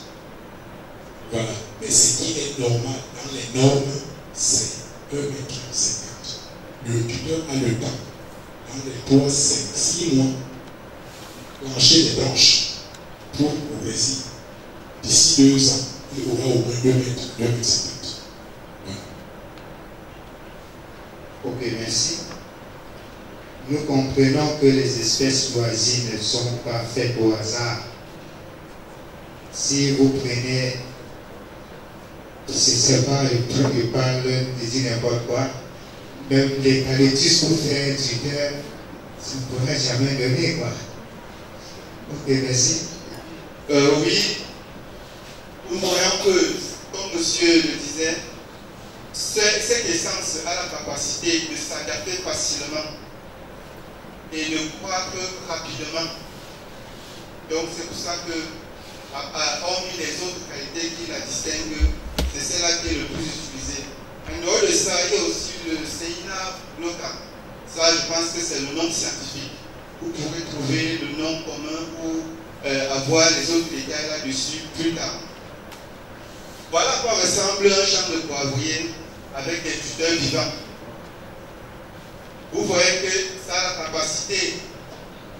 Voilà. Mais ce qui est normal dans les normes, c'est 1,50 m. Le tuteur a le temps, dans les 3, 5, 6 mois, plancher les branches pour progresser. D'ici 2 ans, il aura au moins 2 mètres, 2,50 m. Voilà. Ok, merci. Nous comprenons que les espèces choisies ne sont pas faites au hasard. Si vous prenez, c'est pas, je parle de dire n'importe quoi, même les palétus pour faire un tuteur, ça ne pourrait jamais donner, quoi. Ok, merci. Oui, nous voyons que, comme monsieur le disait, cette essence a la capacité de s'adapter facilement et de croître rapidement. Donc c'est pour ça que, hormis les autres qualités qui la distinguent, c'est celle-là qui est le plus utilisée. En dehors de ça, il y a aussi le Seina Bloca. Ça, je pense que c'est le nom scientifique. Vous pourrez trouver le nom commun ou avoir les autres détails là-dessus plus tard. Voilà à quoi ressemble un champ de poivrier avec des tuteurs vivants. Vous voyez que ça a la capacité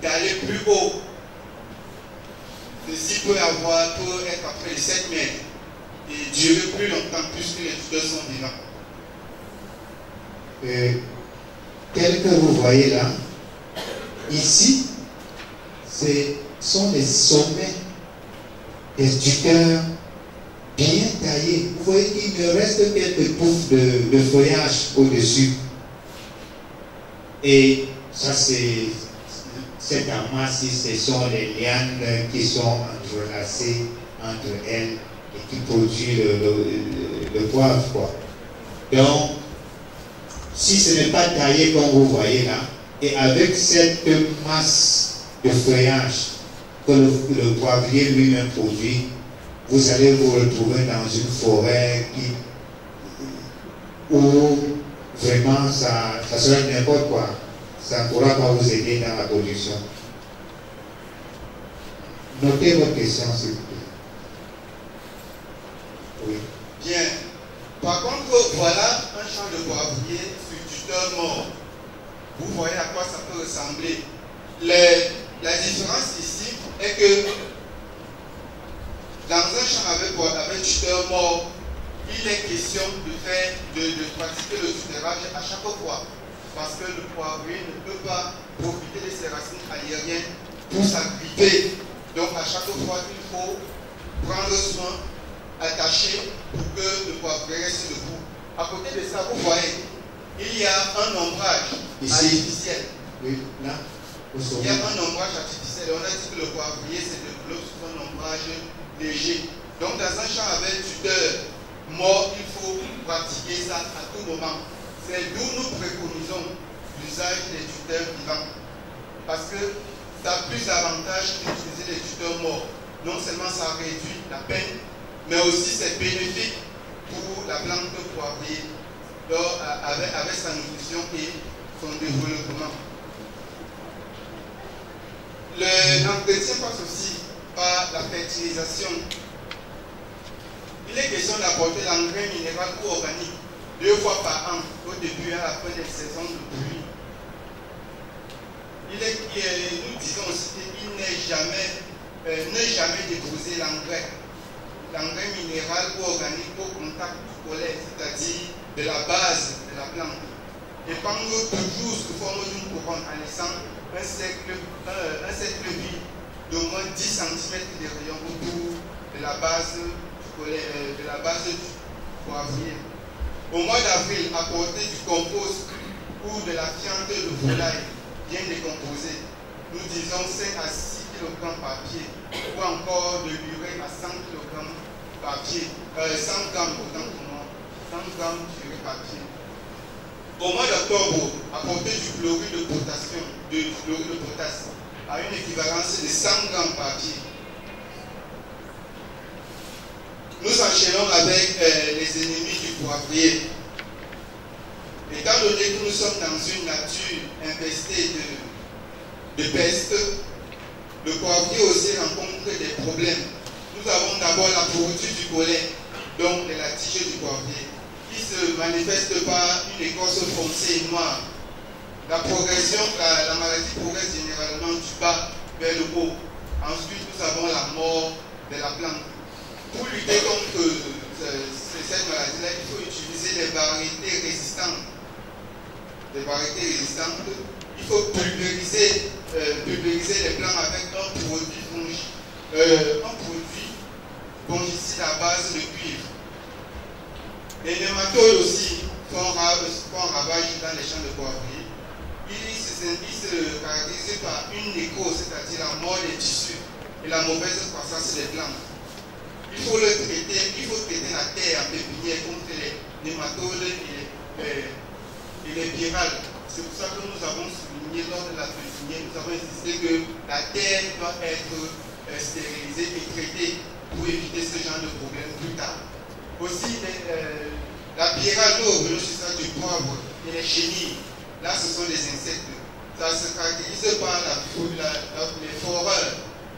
d'aller plus haut. Ceci peut être à près de 7 mètres et durer plus longtemps puisque les tuteurs sont vivants. Tel que vous voyez là, ici, ce sont les sommets des tuteurs bien taillés. Vous voyez qu'il ne reste que quelques touffes de feuillage au-dessus. Et ça, c'est cette masse, ce sont les lianes qui sont entrelacées entre elles et qui produisent le poivre, quoi. Donc, si ce n'est pas taillé comme vous voyez là, et avec cette masse de feuillage que le poivrier lui-même produit, vous allez vous retrouver dans une forêt où vraiment ça sera n'importe quoi. Ça ne pourra pas vous aider dans la production. Notez votre question, s'il vous plaît. Oui. Bien. Par contre, voilà un champ de poivrier sur tuteur mort. Vous voyez à quoi ça peut ressembler. La différence ici est que dans un champ avec tuteur mort, il est question de pratiquer le tutorage à chaque fois. Parce que le poivrier ne peut pas profiter de ses racines aériennes pour s'agripper. Donc à chaque fois, il faut prendre soin, attacher pour que le poivrier reste debout. À côté de ça, vous voyez, il y a un ombrage artificiel. Oui, là. Il y a un ombrage artificiel. On a dit que le poivrier se développe sur un ombrage léger. Donc dans un champ avec tuteur mort, il faut pratiquer ça à tout moment. C'est d'où nous préconisons l'usage des tuteurs vivants. Parce que ça a plus d'avantages d'utiliser les tuteurs morts. Non seulement ça réduit la peine, mais aussi c'est bénéfique pour la plante poivrier avec sa nutrition et son développement. L'entretien passe aussi par la fertilisation. Il est question d'apporter l'engrais minéral ou organique 2 fois par an, au début et à la fin des saisons de pluie. Nous disons aussi qu'il n'est jamais déposer l'engrais minéral ou organique au contact du pollen, c'est-à-dire de la base de la plante. Épandre toujours sous forme d'une couronne en laissant un cercle vide d'au moins 10 cm de rayon autour de la base du poivrier. Au mois d'avril, apporter du compost ou de la fiente de volaille bien décomposée nous disons 5 à 6 kg par pied, ou encore de l'urée à 100 kg par pied, 100 grammes autant pour moi, 100 grammes d'urée par pied. Au mois d'octobre, apporter du chlorure de potassium, à une équivalence de 100 grammes par pied. Nous enchaînons avec les ennemis du poivrier. Étant donné que nous sommes dans une nature infestée de peste, le poivrier aussi rencontre des problèmes. Nous avons d'abord la pourriture du collet, donc de la tige du poivrier, qui se manifeste par une écorce foncée et noire. La maladie progresse généralement du bas vers le haut. Ensuite, nous avons la mort de la plante. Pour lutter contre cette maladie-là, il faut utiliser des variétés résistantes. Il faut pulvériser les plants avec un produit fongicide à base de cuivre. Les nématodes aussi font ravage dans les champs de poivrier. Ils se caractérisent par une nécrose, c'est-à-dire la mort des tissus et la mauvaise croissance des plantes. Il faut traiter la terre en pépinière contre les nématodes et les pyrales. C'est pour ça que nous avons souligné lors de la pépinière, nous avons insisté que la terre doit être stérilisée et traitée pour éviter ce genre de problème plus tard. Aussi, la pyrale, nous revenons sur ça du poivre et les chenilles. Là, ce sont des insectes. Ça se caractérise par les foreurs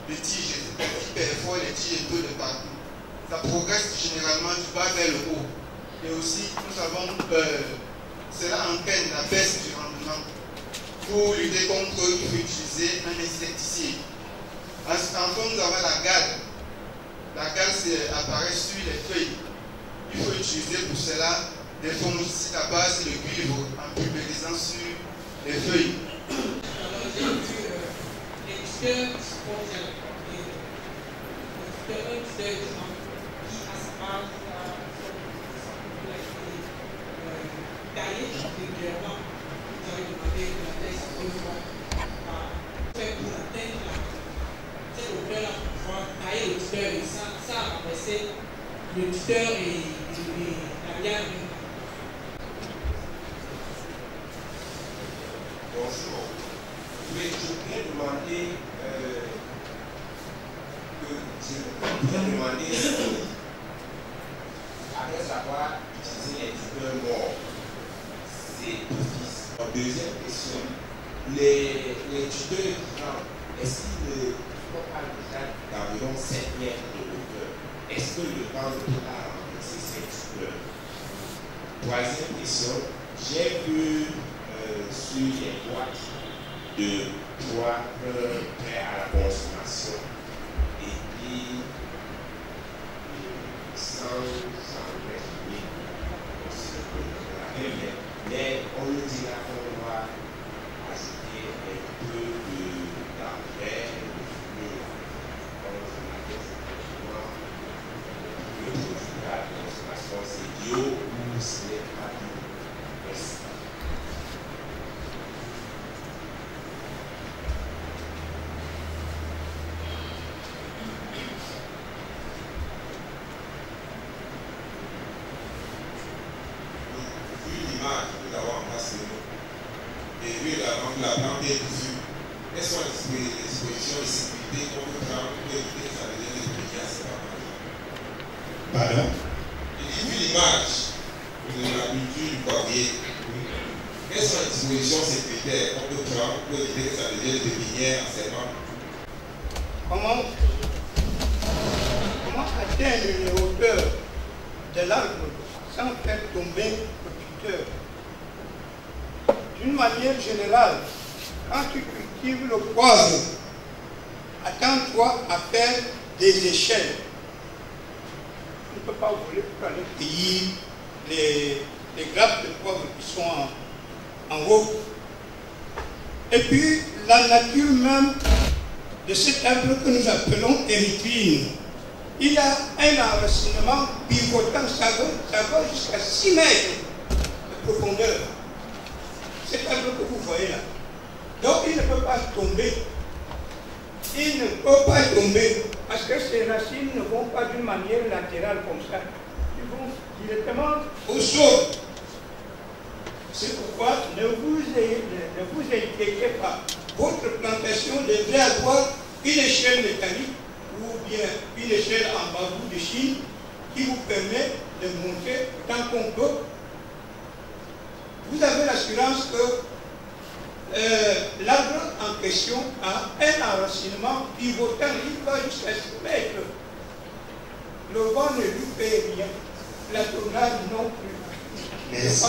de tiges, qui perforent les tiges un peu de partout. Ça progresse généralement du bas vers le haut. Et aussi, nous avons, cela entraîne la baisse du rendement. Pour lutter contre, il faut utiliser un insecticide. Enfin, nous avons la gale. La gale apparaît sur les feuilles. Il faut utiliser pour cela des fongicides à base de cuivre en pulvérisant sur les feuilles. Le tuteur et la bière. Bonjour. Oui, je voudrais demander après avoir utilisé les tuteurs morts, c'est d'office. Deuxième question, les tuteurs vivants, est-ce qu'ils ne font pas déjà d'environ 7 mètres de hauteur? Est-ce que le temps a remplacé ces tuteurs? Troisième question, j'ai vu sur les boîtes de poivre prêts à la consommation et puis sans mais on nous dira qu'on va ajouter un peu d'engrais et de fumée. Le produit à la consommation, c'est bio ou ce n'est pas bio. Merci. Nous avons en face de nous. Et vu la plante est vue, quelles sont les dispositions de sécurité qu'on peut prendre pour éviter que ça devienne des trucs assez pas mal? Pardon? Vu l'image de la culture du poivrier, quelles sont les dispositions sécuritaires qu'on peut prendre pour éviter que ça devienne des pépinières en serment? Comment atteindre les hauteurs de l'arbre sans faire tomber le tuteur? D'une manière générale, quand tu cultives le poivre, attends-toi à faire des échelles. Tu ne peux pas voler pour aller cueillir les grappes de poivre qui sont en haut. Et puis, la nature même de cet arbre que nous appelons érythrine, il a un enracinement pivotant, ça va jusqu'à 6 mètres de profondeur. Cet arbre que vous voyez là. Donc il ne peut pas tomber il ne peut pas tomber parce que ses racines ne vont pas d'une manière latérale comme ça. Ils vont directement au sol. C'est pourquoi ne vous inquiétez pas. Votre plantation devrait avoir une échelle mécanique ou bien une échelle en bambou de Chine qui vous permet de monter tant qu'on peut. Vous avez l'assurance que l'arbre en question a un enracinement pivotant, il va jusqu'à 6 mètres. Le vent ne lui fait rien, la tornade non plus. Merci.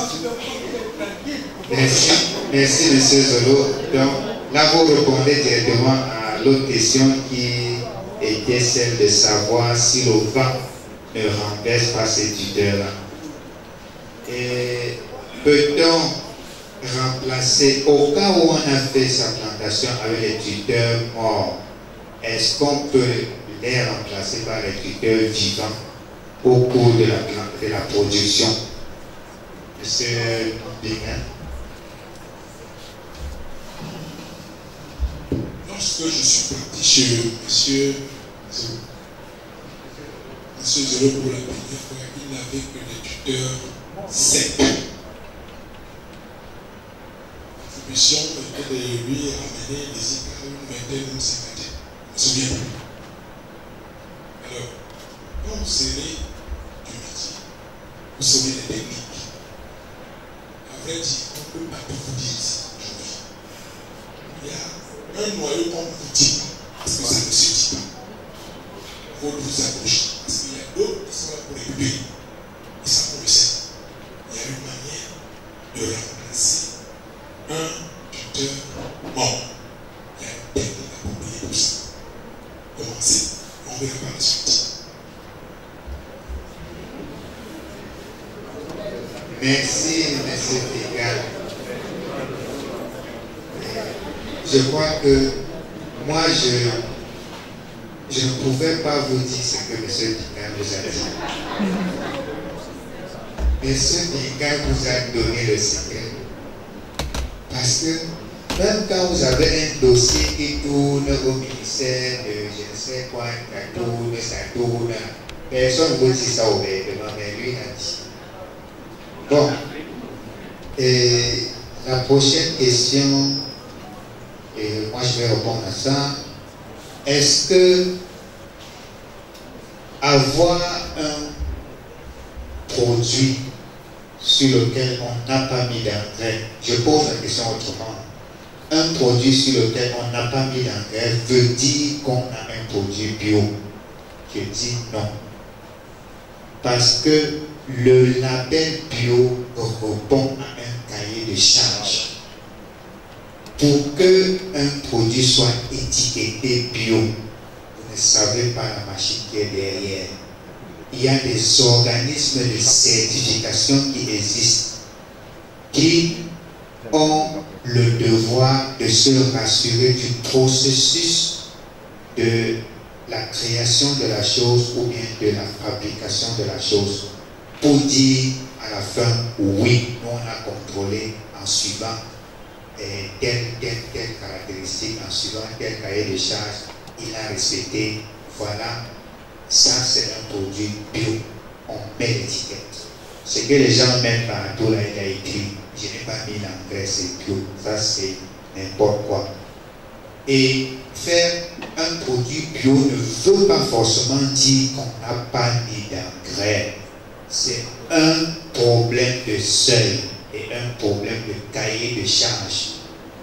Merci, M. Zolo. Donc, là, vous répondez directement à l'autre question qui était celle de savoir si le vent ne renverse pas ces tuteurs-là. Et peut-on remplacer, au cas où on a fait sa plantation avec les tuteurs morts, est-ce qu'on peut les remplacer par les tuteurs vivants au cours de la production? Monsieur Bingham. Lorsque je suis parti chez Monsieur Zolo pour la première fois, il n'avait que des tuteurs secs. L'attribution était de lui ramener des écarts, une vingtaine, une cinquantaine. Je me souviens plus. Alors, quand vous serez du métier, vous saurez les techniques. À vrai dire, on ne peut pas tout vous dire ici aujourd'hui. Il y a un noyau qu'on vous dit parce que ça ne se dit pas. Il faut vous accrocher parce qu'il y a d'autres qui sont là pour récupérer. Et ça pour le sait. Il y a une manière de remplacer un tuteur mort. Il y a une technique appropriée pour ça. Commencez. On verra par la suite. Merci, M. Pégal. Je crois que moi, je ne pouvais pas vous dire ce que M. Pégal nous a dit. M. Pégal vous a donné le secret. Parce que même quand vous avez un dossier qui tourne au ministère de je ne sais quoi, ça tourne, personne ne vous dit ça ouvertement, mais lui a dit. Bon, et la prochaine question, et moi je vais répondre à ça. Est-ce que avoir un produit sur lequel on n'a pas mis d'engrais, je pose la question autrement, un produit sur lequel on n'a pas mis d'engrais veut dire qu'on a un produit bio? Je dis non. Parce que le label bio répond à un cahier de charge. Pour qu'un produit soit étiqueté bio, vous ne savez pas la machine qui est derrière. Il y a des organismes de certification qui existent, qui ont le devoir de se rassurer du processus de la création de la chose ou bien de la fabrication de la chose, pour dire à la fin, oui, nous on a contrôlé en suivant telle caractéristique, en suivant tel cahier de charge, il a respecté, voilà, ça c'est un produit bio, on met l'étiquette. Ce que les gens mettent partout là, il a écrit, je n'ai pas mis l'engrais, c'est bio, ça c'est n'importe quoi. Et faire un produit bio ne veut pas forcément dire qu'on n'a pas mis d'engrais. C'est un problème de seuil et un problème de cahier de charge.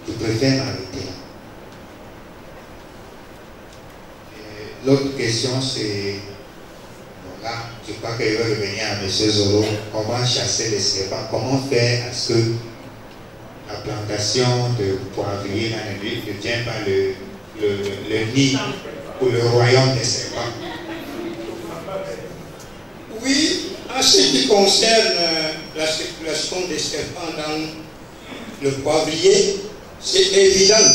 Je préfère m'arrêter là. L'autre question, c'est, bon là, je crois qu'il va revenir à M. Zolo, comment chasser les serpents, comment faire à ce que la plantation de poivrier ne devient pas le nid ou le royaume des serpents. Oui, en ce qui concerne la circulation des serpents dans le poivrier, c'est évident.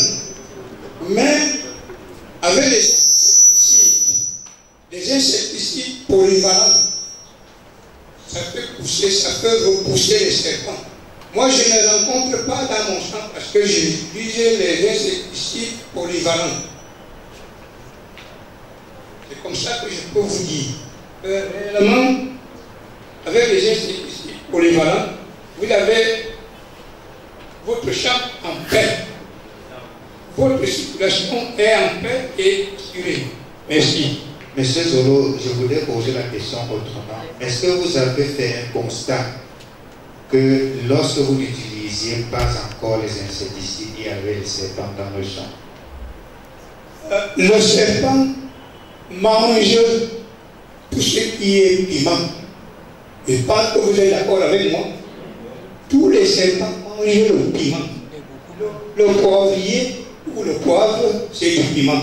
Mais avec des insecticides polyvalents, ça peut pousser, ça peut repousser les serpents. Moi, je ne rencontre pas dans mon champ parce que j'utilise les insecticides polyvalents. C'est comme ça que je peux vous dire. Réellement, avec les instituts polyvalents, vous avez votre champ en paix. Votre circulation est en paix et assurée. Merci. Monsieur Zolo, je voudrais poser la question autrement. Est-ce que vous avez fait un constat que lorsque vous n'utilisiez pas encore les insecticides, il y avait les serpents dans le champ? Le serpent mange tout ce qui est piment. Je pense que vous êtes d'accord avec moi. Tous les serpents mangent le piment. Le poivrier ou le poivre, c'est du piment.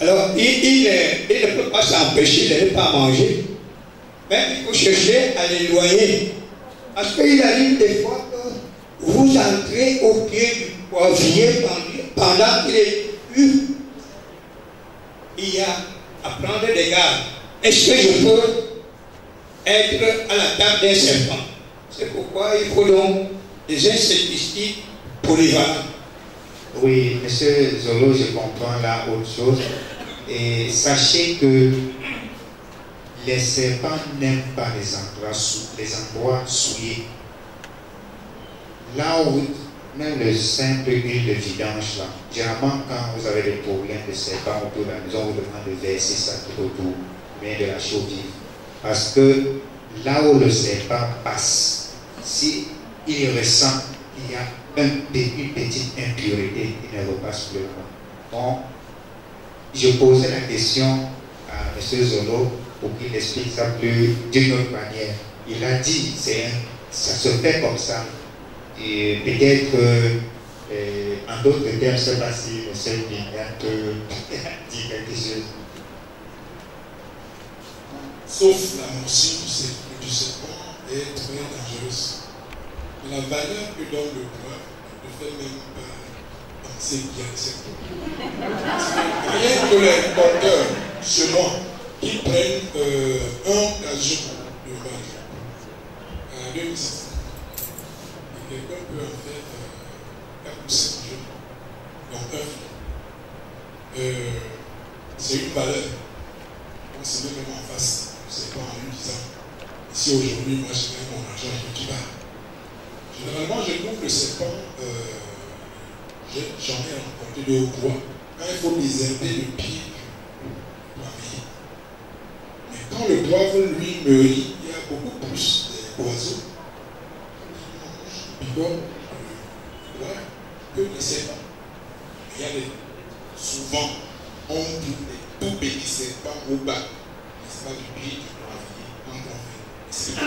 Alors, il ne peut pas s'empêcher de ne pas manger. Mais il faut chercher à l'éloigner. Parce qu'il arrive des fois que vous entrez au pied du poivrier pendant qu'il est eu. Il y a à prendre des gardes. Est-ce que je peux être à la table d'un serpent? C'est pourquoi il faut donc des insecticides polyvalents. Oui, monsieur Zolo, je comprends là autre chose. Et sachez que les serpents n'aiment pas les endroits souillés. Là où, même le simple huile de vidange, là, généralement quand vous avez des problèmes de serpents autour de la maison, on vous demande de verser ça tout autour, mais de la chaux vive. Parce que là où le serpent passe, si il ressent qu'il y a une petite impureté, il ne repasse plus. Donc, je posais la question à M. Zolo pour qu'il explique ça plus d'une autre manière. Il a dit, ça se fait comme ça. Et peut-être, en d'autres termes, je ne sais pas si M. Bignan peut dire quelque chose. Sauf la morsure du serpent est très dangereuse. Mais la valeur que donne le bois ne fait même pas penser bien le serpent. Rien que les porteurs, chez moi, qui prennent un cajou de balle à 2500. Et quelqu'un peut en faire 4 ou 5 jours. Donc c'est une valeur. On se met même en face. C'est pas en lui disant, si aujourd'hui moi je gagne mon argent, je ne dis pas. Généralement, je trouve le serpent, j'en ai rencontré de haut bois, quand il faut désherber le pied du poivrier. Mais quand le poivre, lui, mûrit, il y a beaucoup plus d'oiseaux qui mangent que les serpents. Il y a souvent, on trouve des tout petits serpents au bas. Pas du pied du poivrier quand on fait. C'est bon.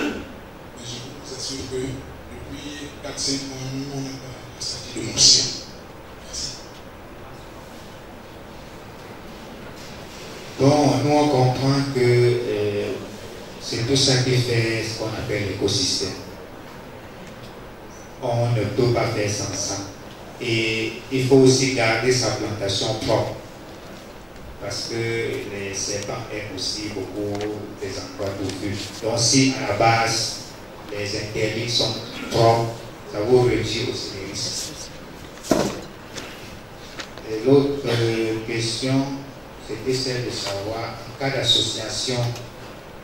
Mais je vous assure que depuis 4-5 mois, on n'a pas constaté de morsure. Merci. Donc, nous on comprend que c'est tout ça qui fait ce qu'on appelle l'écosystème. On ne peut pas faire sans ça. Et il faut aussi garder sa plantation propre. Parce que les serpents aiment aussi beaucoup des endroits touffus. Donc si à la base, les interdits sont propres, ça vous réduit aussi les risques. Et l'autre question, c'était celle de savoir, en cas d'association,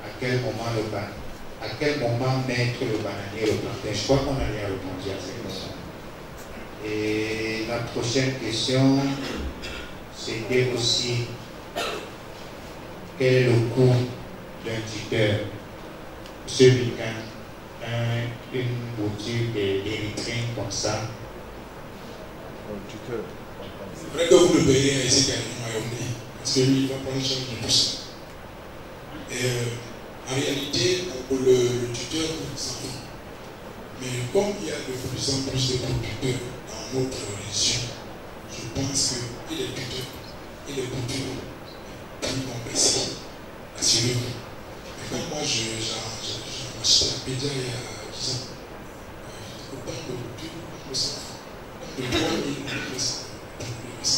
à quel moment mettre le bananier et le plantain. Je crois qu'on a bien répondu à cette question. Et la prochaine question, c'était aussi quel est le coût d'un tuteur? Monsieur Bignan, une boutique d'érythrine comme ça. C'est vrai que vous le payez à ici parce que lui, il va prendre charge de tout ça. Et en réalité, le tuteur coûte 100 francs. Mais comme il y a de plus en plus de tuteurs dans notre région, je pense que les tuteurs et les boutures plus compréhensibles, assurez-vous. Mais quand moi j'en achetais à Pédia il y a 10 ans, autant de boutures, autant de 100 francs, autant de 3000, autant de 100.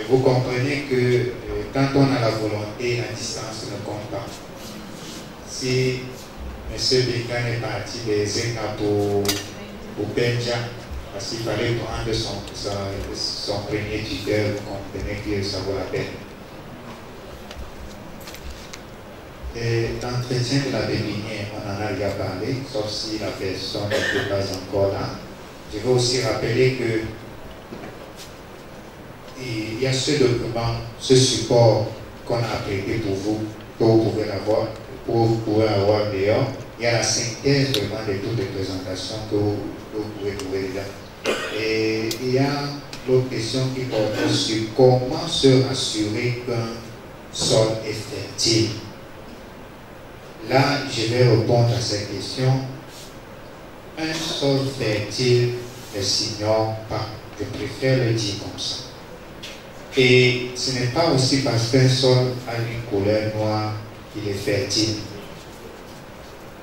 Vous comprenez que quand on a la volonté, la distance ne compte pas. Si M. Bignan est parti des Zeka pour Pédia, Parce qu'il fallait prendre son premier tuteur, vous comprenez que ça vaut la peine. L'entretien de la pépinière, on en a déjà parlé, sauf si la personne n'était pas encore là. Je veux aussi rappeler que il y a ce document, ce support qu'on a prêté pour vous, que vous pouvez avoir, dehors. Il y a la synthèse vraiment de toutes les présentations que vous pouvez trouver dedans. Et il y a l'autre question qui porte sur comment se rassurer qu'un sol est fertile. Là, je vais répondre à cette question. Un sol fertile ne s'ignore pas. Je préfère le dire comme ça. Et ce n'est pas aussi parce qu'un sol a une couleur noire qu'il est fertile.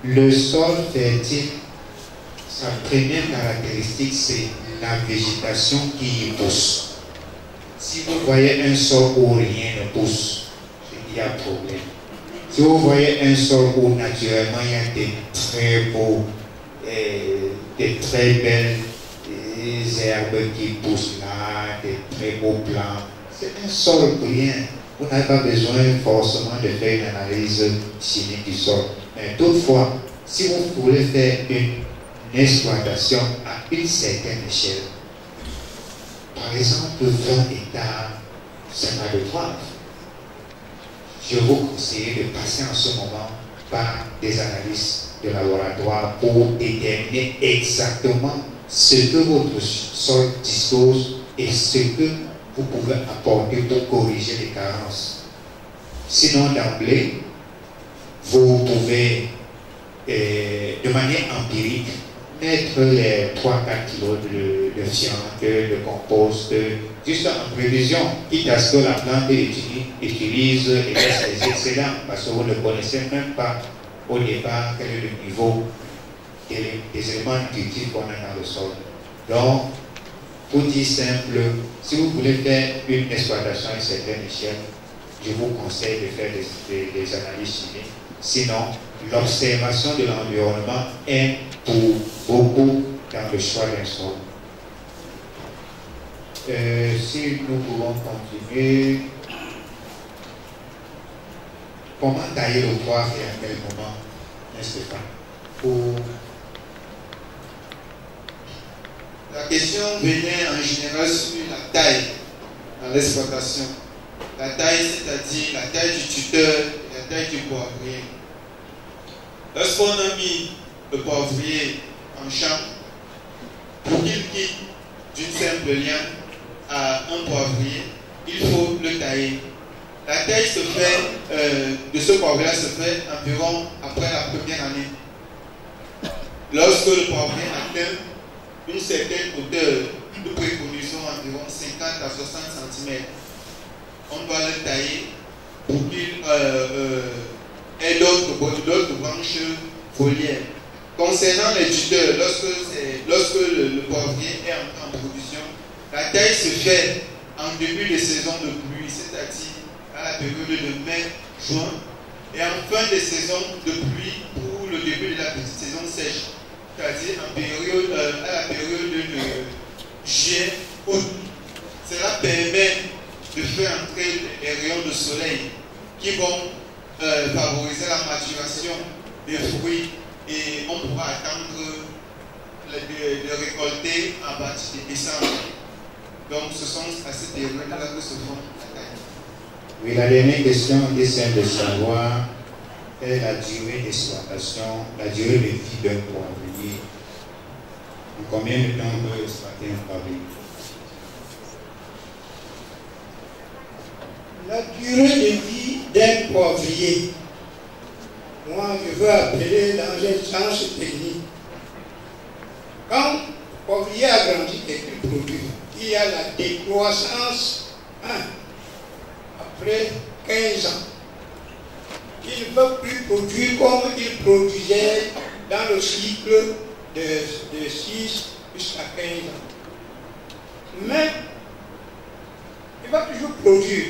Le sol fertile, sa première caractéristique, c'est la végétation qui y pousse. Si vous voyez un sol où rien ne pousse, il y a problème. Si vous voyez un sol où naturellement il y a des très beaux, des très belles herbes qui poussent là, des très beaux plants, c'est un sol brillant. Vous n'avez pas besoin forcément de faire une analyse chimique du sol. Mais toutefois, si vous voulez faire une exploitation à une certaine échelle, par exemple 20 hectares, c'est pas de poivre. Je vous conseille de passer en ce moment par des analyses de laboratoire pour déterminer exactement ce que votre sol dispose et ce que vous pouvez apporter pour corriger les carences. Sinon, d'emblée, vous pouvez, de manière empirique, mettre les 3-4 kilos de fiente, de compost, juste en prévision, quitte à ce que la plante utilise et laisse les excédents, parce que vous ne connaissez même pas au départ quel est le niveau des éléments nutritifs qu'on a dans le sol. Donc, pour dire simple, si vous voulez faire une exploitation à une certaine échelle, je vous conseille de faire des analyses chimiques. Sinon, l'observation de l'environnement est pour beaucoup dans le choix d'un sol. Si nous pouvons continuer, comment tailler le poivre et à quel moment, n'est-ce pas? La question venait en général sur la taille dans l'exploitation. La taille, c'est-à-dire la taille du tuteur et la taille du poivrier. Lorsqu'on a mis le poivrier en champ, pour qu'il quitte d'une simple liane à un poivrier, il faut le tailler. La taille se fait, de ce poivrier-là se fait environ après la première année. Lorsque le poivrier atteint une certaine hauteur, nous préconisons environ 50 à 60 cm. On doit le tailler pour qu'il ait d'autres branches foliaires. Concernant les tuteurs, lorsque le poivrier est en production, la taille se fait en début de saison de pluie, c'est-à-dire à la période de mai-juin, et en fin de saison de pluie pour le début de la petite saison sèche, c'est-à-dire à la période de juillet-août. Cela permet de faire entrer les rayons de soleil qui vont favoriser la maturation des fruits et on pourra attendre de récolter à partir de décembre. Donc ce sont à cette période-là que se font la taille. Oui, la dernière question est celle de savoir quelle est la durée d'exploitation, la durée de vie d'un poivrier. En combien de temps on peut exploiter un poivrier? La durée de vie d'un poivrier, moi je veux appeler dans un sens technique. Quand le poivrier a grandi et qu'il produit, il y a la décroissance après 15 ans. Il ne peut plus produire comme il produisait dans le cycle de 6 jusqu'à 15 ans. Mais il va toujours produire.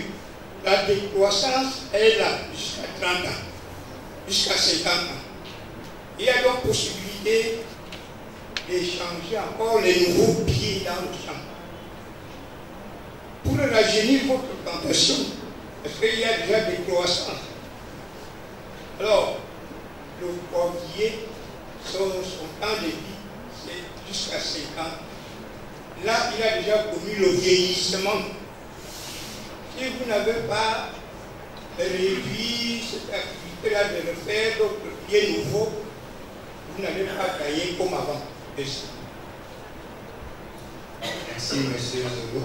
La décroissance est là jusqu'à 30 ans, jusqu'à 50 ans. Il y a donc possibilité d'échanger encore les nouveaux pieds dans le champ. Pour rajeunir votre plantation, parce qu'il y a déjà des croissances. Alors, le poivrier, son temps de vie, c'est jusqu'à 5 ans. Là, il a déjà connu le vieillissement. Si vous n'avez pas réduit cette activité-là de le faire d'autres pieds nouveaux, vous n'allez pas tailler comme avant. Merci, monsieur Zolo.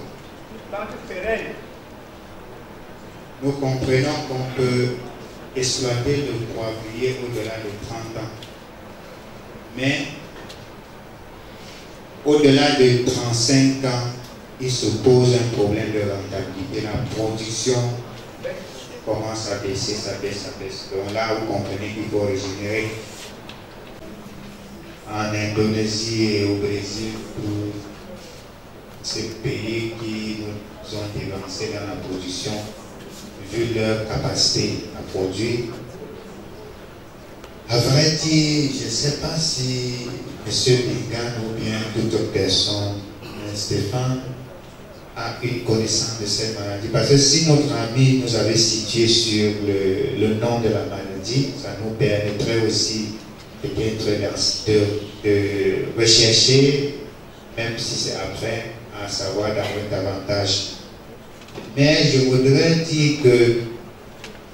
Nous comprenons qu'on peut exploiter le poivrier au-delà de 30 ans. Mais au-delà de 35 ans, il se pose un problème de rentabilité. La production commence à baisser, ça baisse. Donc là, vous comprenez qu'il faut régénérer. En Indonésie et au Brésil, pour ces pays qui nous ont dévancé dans la production, vu leur capacité à produire. À vrai dire, je ne sais pas si M. Bingan ou bien toute autre personne, Stéphane, a une connaissance de cette maladie. Parce que si notre ami nous avait situé sur le nom de la maladie, ça nous permettrait aussi peut-être de rechercher, même si c'est après, à savoir d'avoir davantage. Mais je voudrais dire que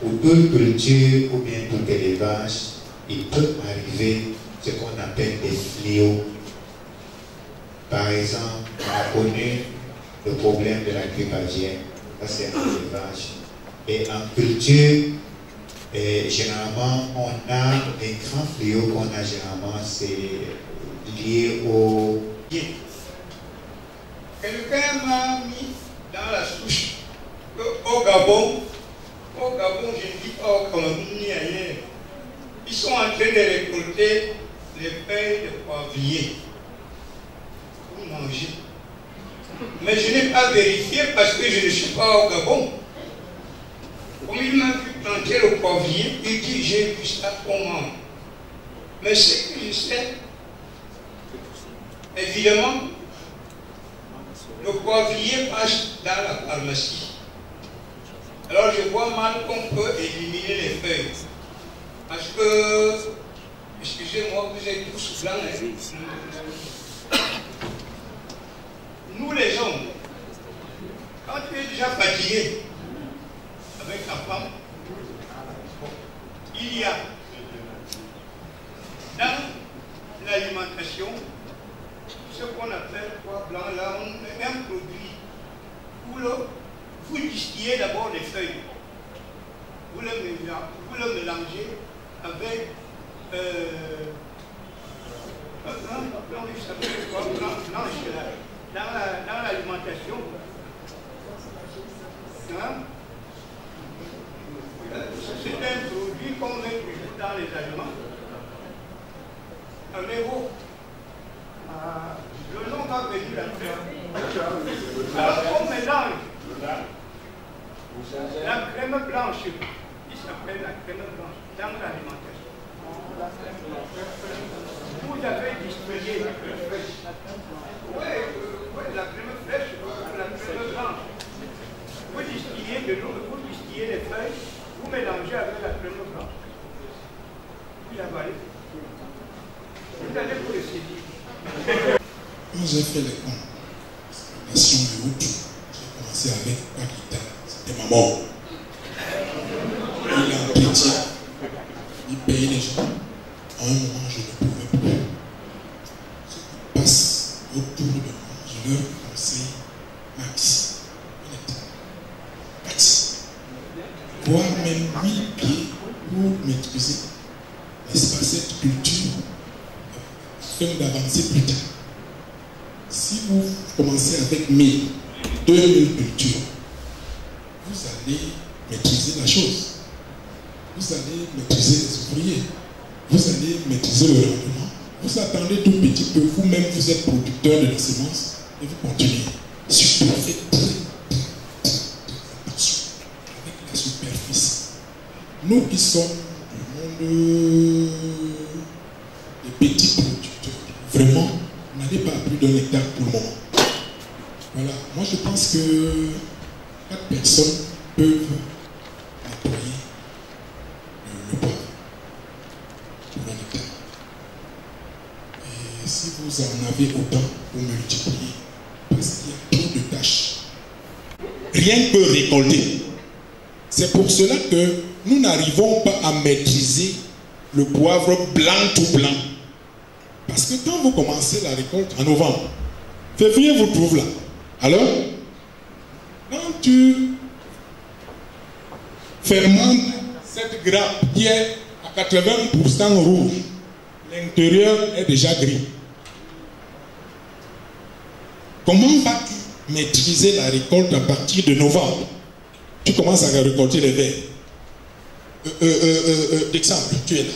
pour toute culture ou bien tout élevage, il peut arriver ce qu'on appelle des fléaux. Par exemple, on a connu le problème de la grippe aviaire, ça c'est en élevage. Et en culture, généralement, on a des grands fléaux qu'on a généralement, c'est lié au... Quelqu'un m'a mis dans la souche au Gabon, je ne dis pas au Cameroun ni ailleurs, ils sont en train de récolter les feuilles de poivrier pour manger. Mais je n'ai pas vérifié parce que je ne suis pas au Gabon. Comme il m'a vu planter le poivrier, il dit j'ai vu ça comment. Mais ce que je sais, évidemment, le poivrier passe dans la pharmacie. Alors je vois mal qu'on peut éliminer les feuilles. Parce que, excusez-moi, vous êtes tous blancs. Hein? Nous les hommes, quand tu es déjà fatigué avec ta femme, il y a dans l'alimentation ce qu'on appelle poids blanc, là on met un produit où vous distillez d'abord les feuilles, vous le mélangez avec dans l'alimentation. Hein? C'est un produit qu'on met toujours dans les aliments. Avez-vous le nom va venir après. Alors on mélange la crème blanche, qui s'appelle la crème blanche, dans l'alimentation. Vous avez distillé la crème fraîche. Oui, la crème fraîche, la crème blanche. Vous distillez de l'eau, vous distillez les feuilles, vous mélangez avec la crème blanche. Vous avalez. Vous allez vous le saisir. Quand j'ai fait les comptes, la nation de août, j'ai commencé avec Paquita, c'était maman. Il a pitié, il payait les gens. À un moment, je ne pouvais plus. Ce qui passe autour de moi, je leur conseille Max. Max, voire même 1000 pieds pour maîtriser, n'est-ce pas, cette culture, afin d'avancer plus tard. Si vous commencez avec 1000, 2000 cultures, vous allez maîtriser la chose. Vous allez maîtriser les ouvriers. Vous allez maîtriser le rendement. Vous attendez tout petit peu. Vous-même, vous êtes producteur de la semence et vous continuez. Surtout, faites très attention avec la superficie. Nous qui sommes du monde des petits producteurs, vraiment, d'un hectare pour le moment. Voilà, moi je pense que 4 personnes peuvent employer le poivre pour un hectare. Et si vous en avez autant, vous multipliez, parce qu'il y a trop de tâches. Rien que récolter. C'est pour cela que nous n'arrivons pas à maîtriser le poivre blanc tout blanc. Parce que quand vous commencez la récolte en novembre, février vous trouve là. Alors, quand tu fermentes cette grappe qui est à 80% rouge, l'intérieur est déjà gris. Comment vas-tu maîtriser la récolte à partir de novembre? Tu commences à récolter les verts. D'exemple, tu es là.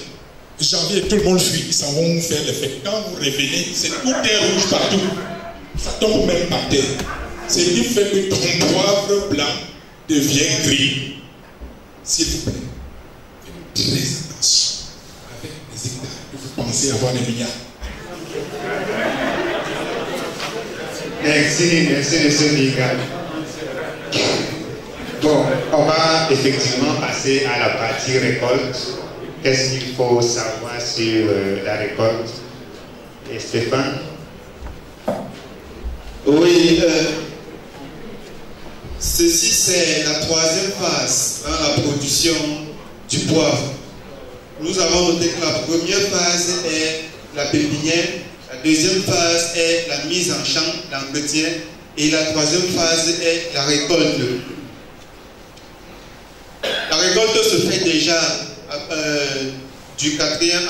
Janvier, tout le monde fuit, ils s'en vont faire les fêtes. Quand vous revenez, c'est tout est rouge partout. Ça tombe même par terre. C'est ce qui fait que ton poivre blanc devient gris. S'il vous plaît, faites très attention avec les hectares que vous pensez avoir des milliards. Merci, monsieur Miguel. Bon, on va effectivement passer à la partie récolte. Qu'est-ce qu'il faut savoir sur la récolte? Et Stéphane? Oui, ceci c'est la troisième phase dans la production du poivre. Nous avons noté que la première phase est la pépinière, la deuxième phase est la mise en champ, l'entretien, et la troisième phase est la récolte. La récolte se fait déjà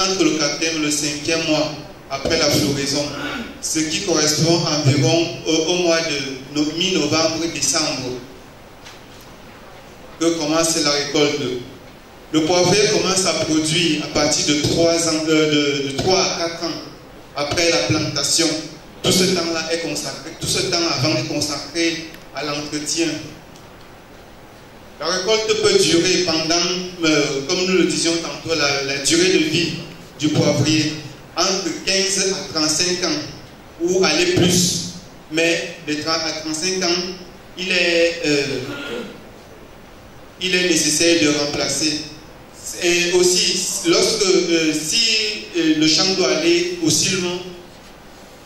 entre le 4e et le 5e mois après la floraison, ce qui correspond environ au mois de mi-novembre et décembre que commence la récolte. Le poivrier commence à produire à partir de 3 à 4 ans après la plantation. Tout ce temps-là est consacré, tout ce temps avant est consacré à l'entretien. La récolte peut durer pendant, comme nous le disions tantôt, la durée de vie du poivrier entre 15 à 35 ans ou aller plus. Mais de 30 à 35 ans, il est nécessaire de remplacer. Et aussi, si le champ doit aller aussi loin,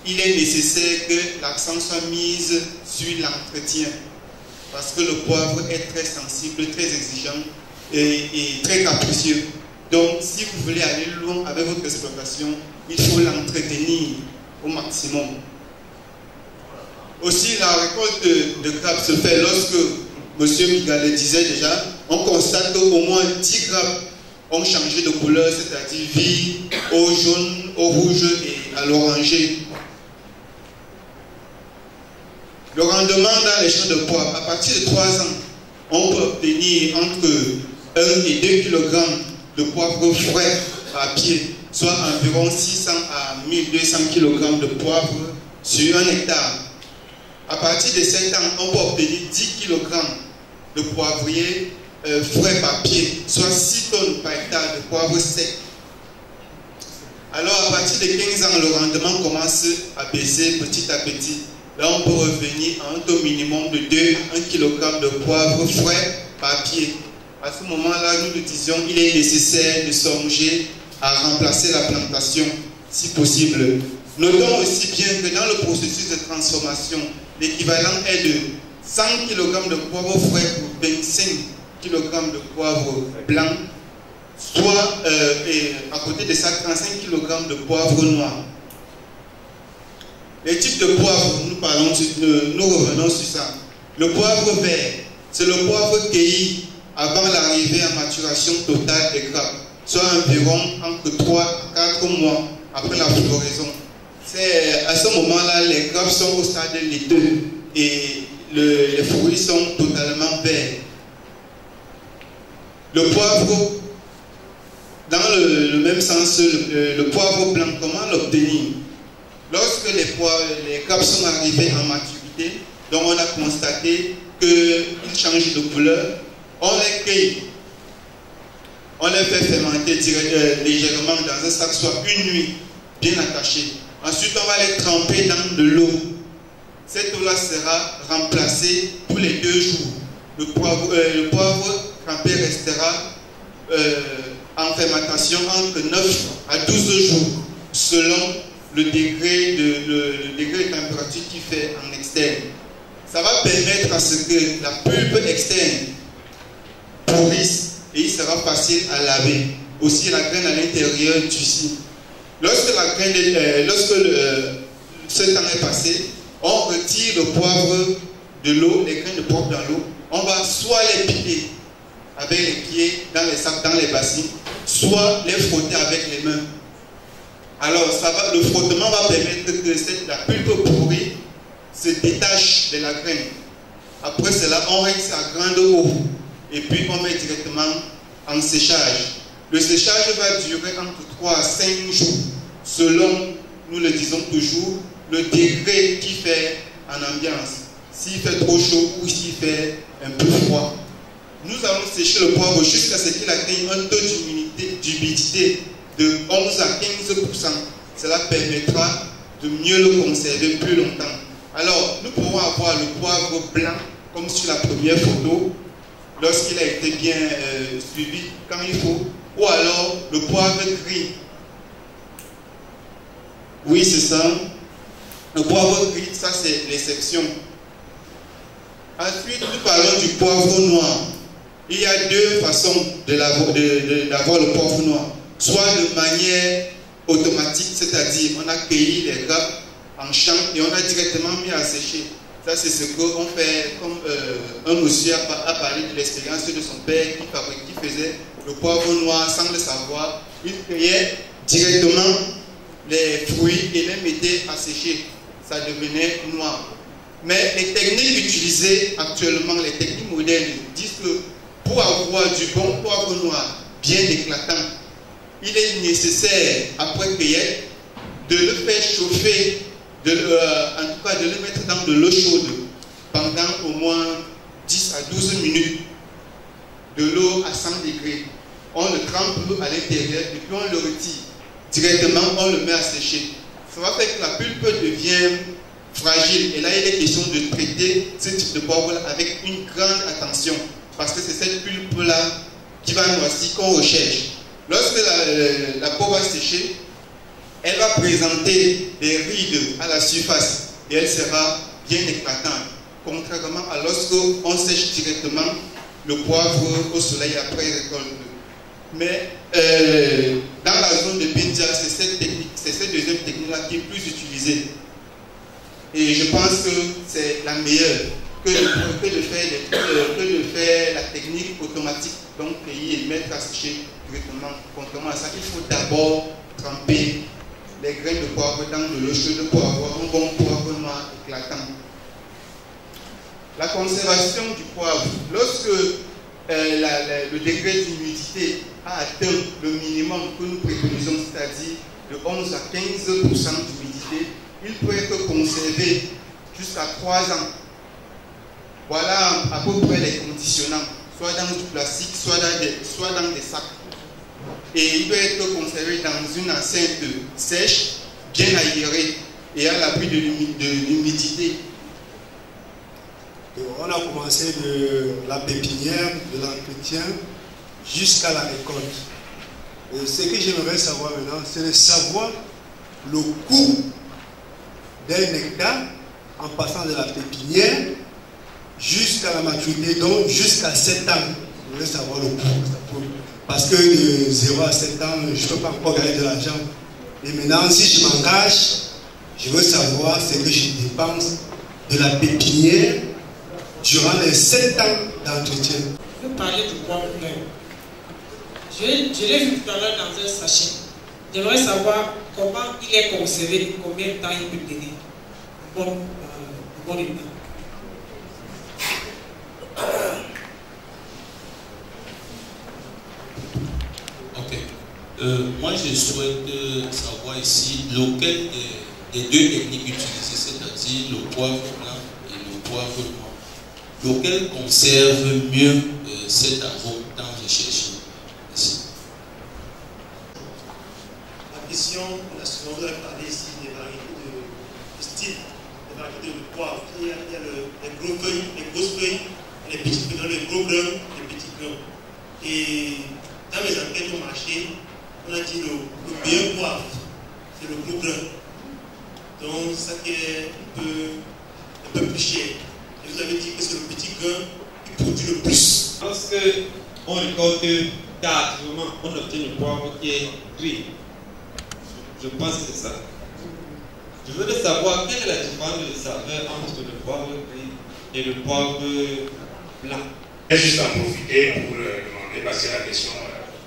il est nécessaire que l'accent soit mis sur l'entretien. Parce que le poivre est très sensible, très exigeant et très capricieux. Donc, si vous voulez aller loin avec votre exploitation, il faut l'entretenir au maximum. Aussi, la récolte de grappes se fait lorsque M. Miguel disait déjà, on constate qu'au moins 10 grappes ont changé de couleur, c'est-à-dire vie, au jaune, au rouge et à l'oranger. Le rendement dans les champs de poivre, à partir de 3 ans, on peut obtenir entre 1 et 2 kg de poivre frais par pied, soit environ 600 à 1200 kg de poivre sur 1 hectare. À partir de 7 ans, on peut obtenir 10 kg de poivrier frais par pied, soit 6 tonnes par hectare de poivre sec. Alors à partir de 15 ans, le rendement commence à baisser petit à petit. Là, on peut revenir à un taux minimum de 1 kg de poivre frais par pied. À ce moment-là, nous le disions, il est nécessaire de songer à remplacer la plantation, si possible. Notons aussi bien que dans le processus de transformation, l'équivalent est de 100 kg de poivre frais pour 25 kg de poivre blanc, soit à côté de ça, 35 kg de poivre noir. Les types de poivre, nous revenons sur ça. Le poivre vert, c'est le poivre cueilli avant l'arrivée en maturation totale des grappes, soit environ entre 3 à 4 mois après la floraison. À ce moment-là, les grappes sont au stade laiteux et les fruits sont totalement verts. Le poivre, dans le même sens, le poivre blanc, comment l'obtenir? Lorsque les grappes sont arrivées en maturité, donc on a constaté qu'ils changent de couleur, on les cueille, on les fait fermenter légèrement dans un sac, soit une nuit bien attaché. Ensuite, on va les tremper dans de l'eau. Cette eau-là sera remplacée tous les 2 jours. Le poivre trempé restera en fermentation entre 9 à 12 jours, selon le degré de température qu'il fait en externe. Ça va permettre à ce que la pulpe externe pourrisse et il sera facile à laver. Aussi la graine à l'intérieur du cidre. Lorsque ce temps est passé, on retire le poivre de l'eau, les graines de poivre dans l'eau. On va soit les piquer avec les pieds dans les sacs, dans les bassines, soit les frotter avec les mains. Alors le frottement va permettre que la pulpe pourrie se détache de la graine. Après cela, on règle à grande eau et puis on met directement en séchage. Le séchage va durer entre 3 à 5 jours, selon, nous le disons toujours, le degré qu'il fait en ambiance. S'il fait trop chaud ou s'il fait un peu froid. Nous allons sécher le poivre jusqu'à ce qu'il atteigne un taux d'humidité de 11 à 15%. Cela permettra de mieux le conserver plus longtemps. Alors, nous pourrons avoir le poivre blanc, comme sur la première photo, lorsqu'il a été bien suivi comme il faut, ou alors le poivre gris. Oui, c'est ça. Le poivre gris, ça c'est l'exception. Ensuite, nous parlons du poivre noir. Il y a 2 façons d'avoir le poivre noir. Soit de manière automatique, c'est-à-dire on a cueilli les grappes en champ et on a directement mis à sécher. Ça, c'est ce qu'on fait, comme un monsieur a parlé de l'expérience de son père qui faisait le poivre noir sans le savoir. Il cueillait directement les fruits et les mettait à sécher. Ça devenait noir. Mais les techniques utilisées actuellement, les techniques modernes, disent que pour avoir du bon poivre noir bien éclatant, il est nécessaire, après cueillette, de le faire chauffer, en tout cas de le mettre dans de l'eau chaude pendant au moins 10 à 12 minutes, de l'eau à 100 degrés. On le trempe à l'intérieur et puis on le retire. Directement, on le met à sécher. Ça va faire que la pulpe devient fragile. Et là, il est question de traiter ce type de poivre avec une grande attention. Parce que c'est cette pulpe-là qui va noircir qu'on recherche. Lorsque la peau va sécher, elle va présenter des rides à la surface et elle sera bien éclatante. Contrairement à lorsqu'on sèche directement le poivre au soleil après récolte. Mais dans la zone de Bindia, c'est cette deuxième technique-là qui est plus utilisée. Et je pense que c'est la meilleure que de faire la technique automatique, donc cueillir et mettre à sécher directement. Contrairement à ça, il faut d'abord tremper les graines de poivre dans de l'eau chaude pour avoir un bon poivre noir éclatant. La conservation du poivre. Lorsque le degré d'humidité a atteint le minimum que nous préconisons, c'est-à-dire de 11 à 15% d'humidité, il peut être conservé jusqu'à 3 ans. Voilà à peu près les conditionnants, soit dans du plastique, soit dans des sacs. Et il peut être conservé dans une enceinte sèche, bien aérée et à l'abri de l'humidité. On a commencé de la pépinière, de l'entretien, jusqu'à la récolte. Et ce que j'aimerais savoir maintenant, c'est de savoir le coût d'un hectare en passant de la pépinière jusqu'à la maturité, donc jusqu'à 7 ans. Je voudrais savoir le coût. Parce que de 0 à 7 ans, je ne peux pas encore gagner de l'argent. Et maintenant, si je m'engage, je veux savoir ce que je dépense de la pépinière durant les 7 ans d'entretien. Je veux parler du poivre blanc. Je l'ai vu tout à l'heure dans un sachet. J'aimerais savoir comment il est conservé et combien de temps il peut tenir. Bon état. Moi, je souhaite savoir ici lequel des 2 techniques utilisées, c'est-à-dire le poivre blanc et le poivre noir, lequel conserve mieux cet arôme tant recherché. Merci. La question, la seconde, elle parlait ici des variétés. poivre. Il y a les grosses feuilles, les petites feuilles, les gros grains, les petits grains. Et dans mes enquêtes au marché, on a dit le meilleur poivre, c'est le gros grain. Donc ça qui est un peu plus cher. Et vous avez dit que c'est le petit grain qui produit le plus. Lorsqu'on récolte tardivement, on obtient le poivre qui est gris. Je pense que c'est ça. Je voudrais savoir quelle est la différence de saveur entre le poivre gris et le poivre blanc. Je vais juste en profiter pour demander, parce que la question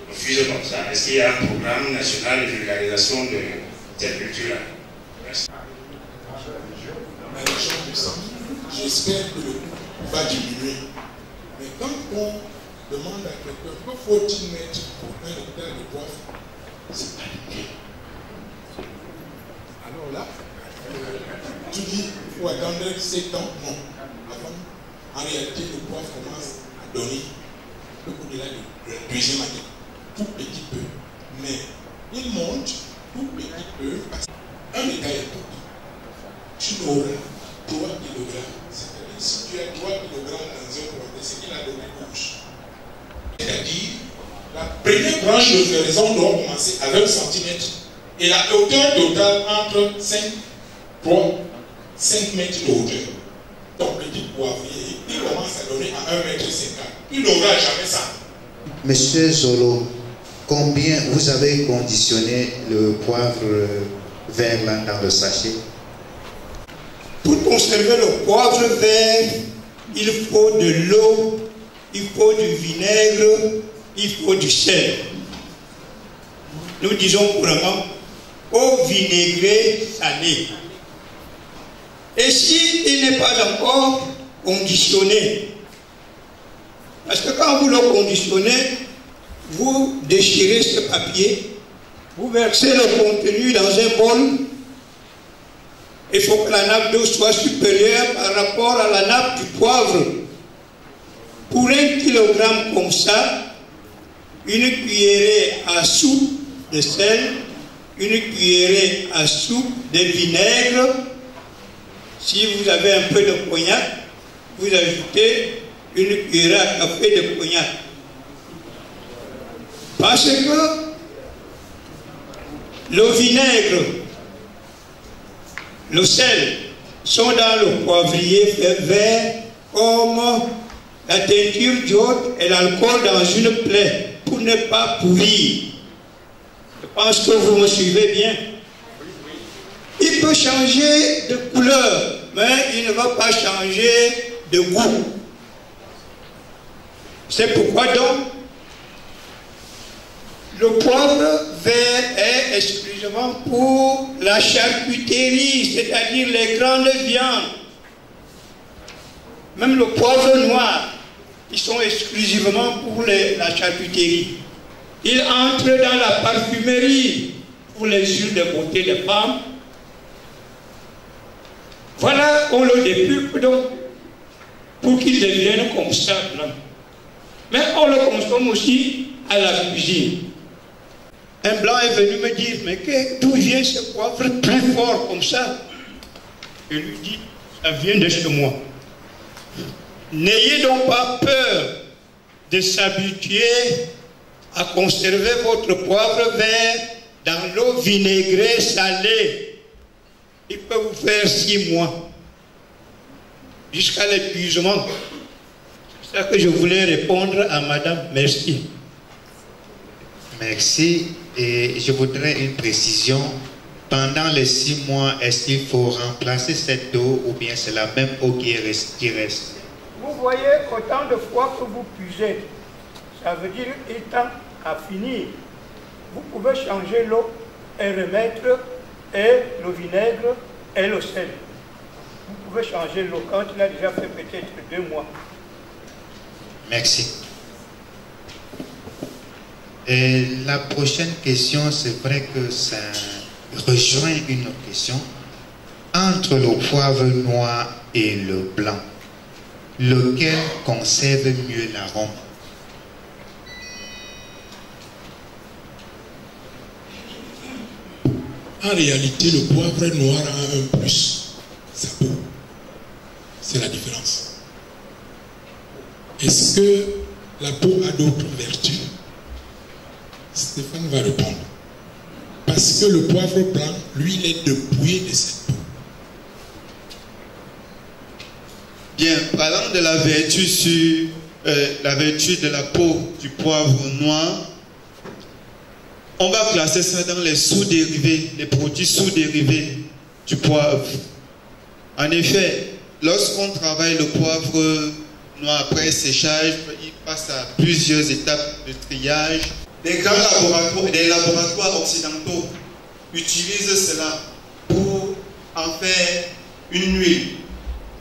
me fuse comme ça. Est-ce qu'il y a un programme national de vulgarisation de cette culture-là? Merci. J'espère que le coût va diminuer. Mais quand on demande à quelqu'un que faut-il mettre pour 1 hectare de poivre, c'est pas limité. Alors là, tu dis il faut attendre 7 ans. Non. Avant, en réalité, le poivre commence à donner au-delà de la deuxième année. Tout petit peu. Mais il monte tout petit peu parce qu'un détail important. Tu auras 3 kg. C'est-à-dire, si tu as 3 kg dans un poivre, c'est qu'il a donné gauche. C'est-à-dire, la première branche de floraison doit commencer à 20 cm et la hauteur totale entre 5 mètres de hauteur. Ton petit poivrier, il commence à donner à 1,50 m. Il n'aura jamais ça. Monsieur Zolo, combien vous avez conditionné le poivre vert là dans le sachet? Pour conserver le poivre vert, il faut de l'eau, il faut du vinaigre, il faut du sel. Nous disons couramment eau vinaigrée salée. Et s'il n'est pas encore conditionné, parce que quand vous le conditionnez, vous déchirez ce papier, vous versez le contenu dans un bol. Il faut que la nappe d'eau soit supérieure par rapport à la nappe du poivre. Pour 1 kg comme ça, une cuillerée à soupe de sel, une cuillerée à soupe de vinaigre. Si vous avez un peu de cognac, vous ajoutez une cuillerée à café de cognac. Parce que le vinaigre, le sel sont dans le poivrier vert comme la teinture d'iode et l'alcool dans une plaie pour ne pas pourrir. Je pense que vous me suivez bien. Il peut changer de couleur, mais il ne va pas changer de goût. C'est pourquoi donc le poivre vert est exclusivement pour la charcuterie, c'est-à-dire les grandes viandes. Même le poivre noir, ils sont exclusivement pour la charcuterie. Ils entrent dans la parfumerie pour les huiles de beauté des femmes. Voilà, on le dépulpe donc pour qu'il devienne comme ça blanc. Mais on le consomme aussi à la cuisine. Un blanc est venu me dire, mais d'où vient ce poivre très fort comme ça? Je lui dis, ça vient de chez moi. N'ayez donc pas peur de s'habituer à conserver votre poivre vert dans l'eau vinaigrée salée. Il peut vous faire 6 mois jusqu'à l'épuisement. C'est ça que je voulais répondre à madame. Merci. Merci. Et je voudrais une précision. Pendant les 6 mois, est-ce qu'il faut remplacer cette eau ou bien c'est la même eau qui reste? Vous voyez autant de fois que vous puisez. Ça veut dire qu'il tend à finir. Vous pouvez changer l'eau et remettre le vinaigre et le sel. Vous pouvez changer l'eau quand il a déjà fait peut-être 2 mois. Merci. Et la prochaine question, c'est vrai que ça rejoint une autre question. Entre le poivre noir et le blanc, lequel conserve mieux l'arôme? En réalité, le poivre noir a un plus, sa peau. C'est la différence. Est-ce que la peau a d'autres vertus? Stéphane va répondre. Parce que le poivre blanc, lui, il est dépouillé de cette peau. Bien, parlant de la vertu sur la vertu de la peau du poivre noir, on va classer ça dans les sous-dérivés, les produits sous-dérivés du poivre. En effet, lorsqu'on travaille le poivre noir après séchage, il passe à plusieurs étapes de triage. Les grands laboratoires occidentaux utilisent cela pour en faire une huile.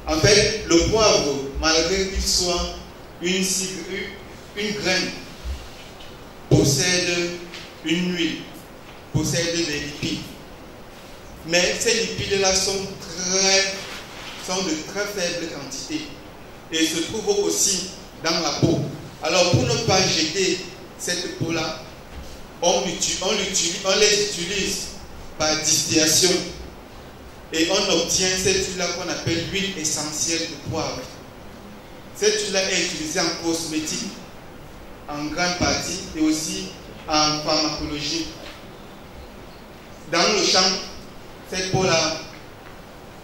En fait, le poivre, malgré qu'il soit une graine, possède une huile, possède des lipides. Mais ces lipides-là sont de très faibles quantités et se trouvent aussi dans la peau. Alors, pour ne pas jeter cette peau-là, on les utilise par distillation et on obtient cette huile-là qu'on appelle l'huile essentielle de poivre. Cette huile-là est utilisée en cosmétique, en grande partie, et aussi en pharmacologie. Dans le champ, cette peau-là,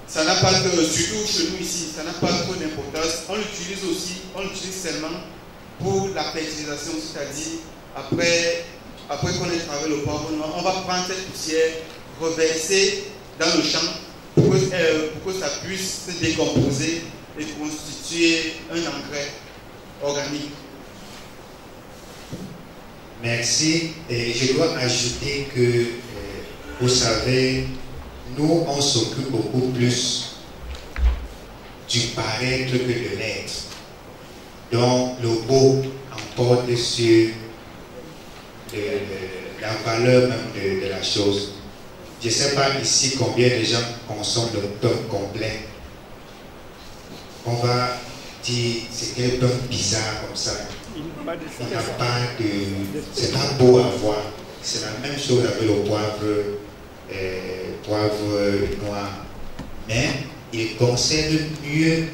ça n'a pas de, surtout chez nous ici, ça n'a pas trop d'importance. On l'utilise seulement pour la fertilisation, c'est-à-dire après qu'on ait travaillé le poivre noir, on va prendre cette poussière, reverser dans le champ pour que ça puisse se décomposer et constituer un engrais organique. Merci. Et je dois ajouter que, vous savez, nous, on s'occupe beaucoup plus du paraître que de l'être. Donc, le beau emporte sur la valeur même de la chose. Je ne sais pas ici combien de gens consomment le pain complet. On va dire, c'est quel pain bizarre comme ça. Il n'a pas de... C'est pas beau à voir. C'est la même chose avec le poivre noir. Mais il concerne mieux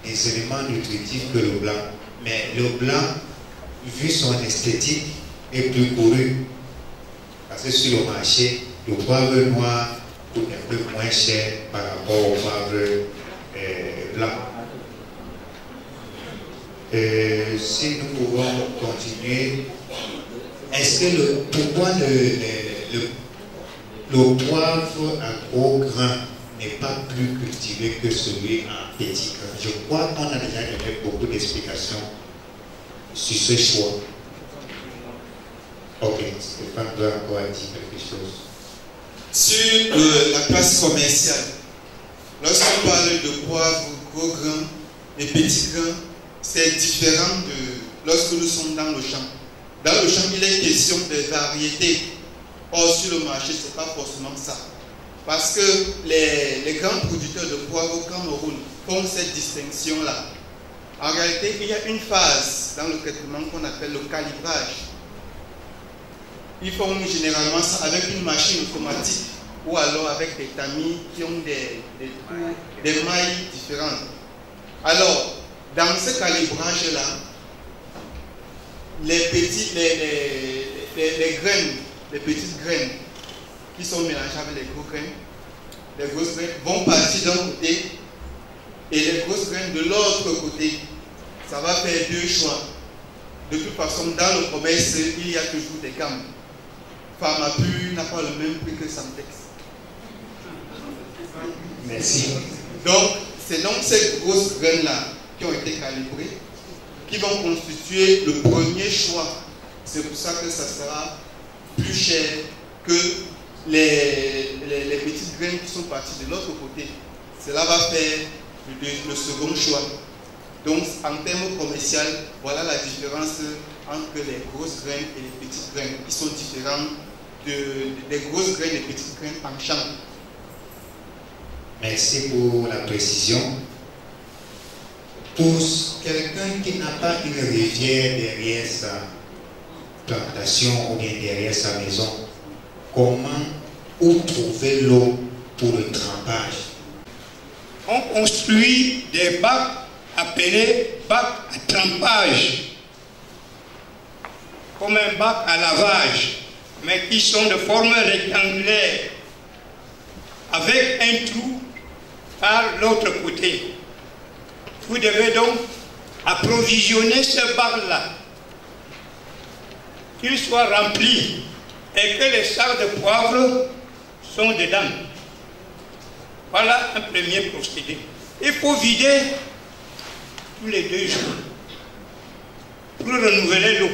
les éléments nutritifs que le blanc. Mais le blanc, vu son esthétique, est plus couru. Parce que sur le marché, le poivre noir coûte un peu moins cher par rapport au poivre blanc. Si nous pouvons continuer, est-ce que pourquoi le poivre à gros grains n'est pas plus cultivé que celui à petit grain? Je crois qu'on a déjà donné beaucoup d'explications sur ce choix. Ok, Stéphane doit encore dire quelque chose. Sur la classe commerciale, lorsqu'on parle de poivre gros grains et petits grains, c'est différent de lorsque nous sommes dans le champ. Dans le champ, il est question de variétés. Or, sur le marché, ce n'est pas forcément ça. Parce que les grands producteurs de poivre au Cameroun font cette distinction-là. En réalité, il y a une phase dans le traitement qu'on appelle le calibrage. Ils font généralement ça avec une machine automatique ou alors avec des tamis qui ont des mailles différentes. Alors, dans ce calibrage-là, les petites graines qui sont mélangées avec les grosses graines vont partir d'un côté et les grosses graines de l'autre côté. Ça va faire deux choix. De toute façon, dans le commerce, il y a toujours des gammes. Pharmapur n'a pas le même prix que Santex. Merci. Donc, c'est donc ces grosses graines-là qui ont été calibrées qui vont constituer le premier choix. C'est pour ça que ça sera plus cher que les petites graines qui sont parties de l'autre côté. Cela va faire le second choix. Donc, en termes commerciaux, voilà la différence entre les grosses graines et les petites graines, qui sont différentes des grosses graines et des petites graines en champ. Merci pour la précision. Pour quelqu'un qui n'a pas une rivière derrière sa plantation ou bien derrière sa maison, comment ou trouver l'eau pour le trempage? on construit des bacs appelés bacs à trempage, comme un bac à lavage, mais qui sont de forme rectangulaire, avec un trou par l'autre côté. Vous devez donc approvisionner ce bac-là, qu'il soit rempli et que les sacs de poivre sont dedans. Voilà un premier procédé. Il faut vider tous les 2 jours pour renouveler l'eau.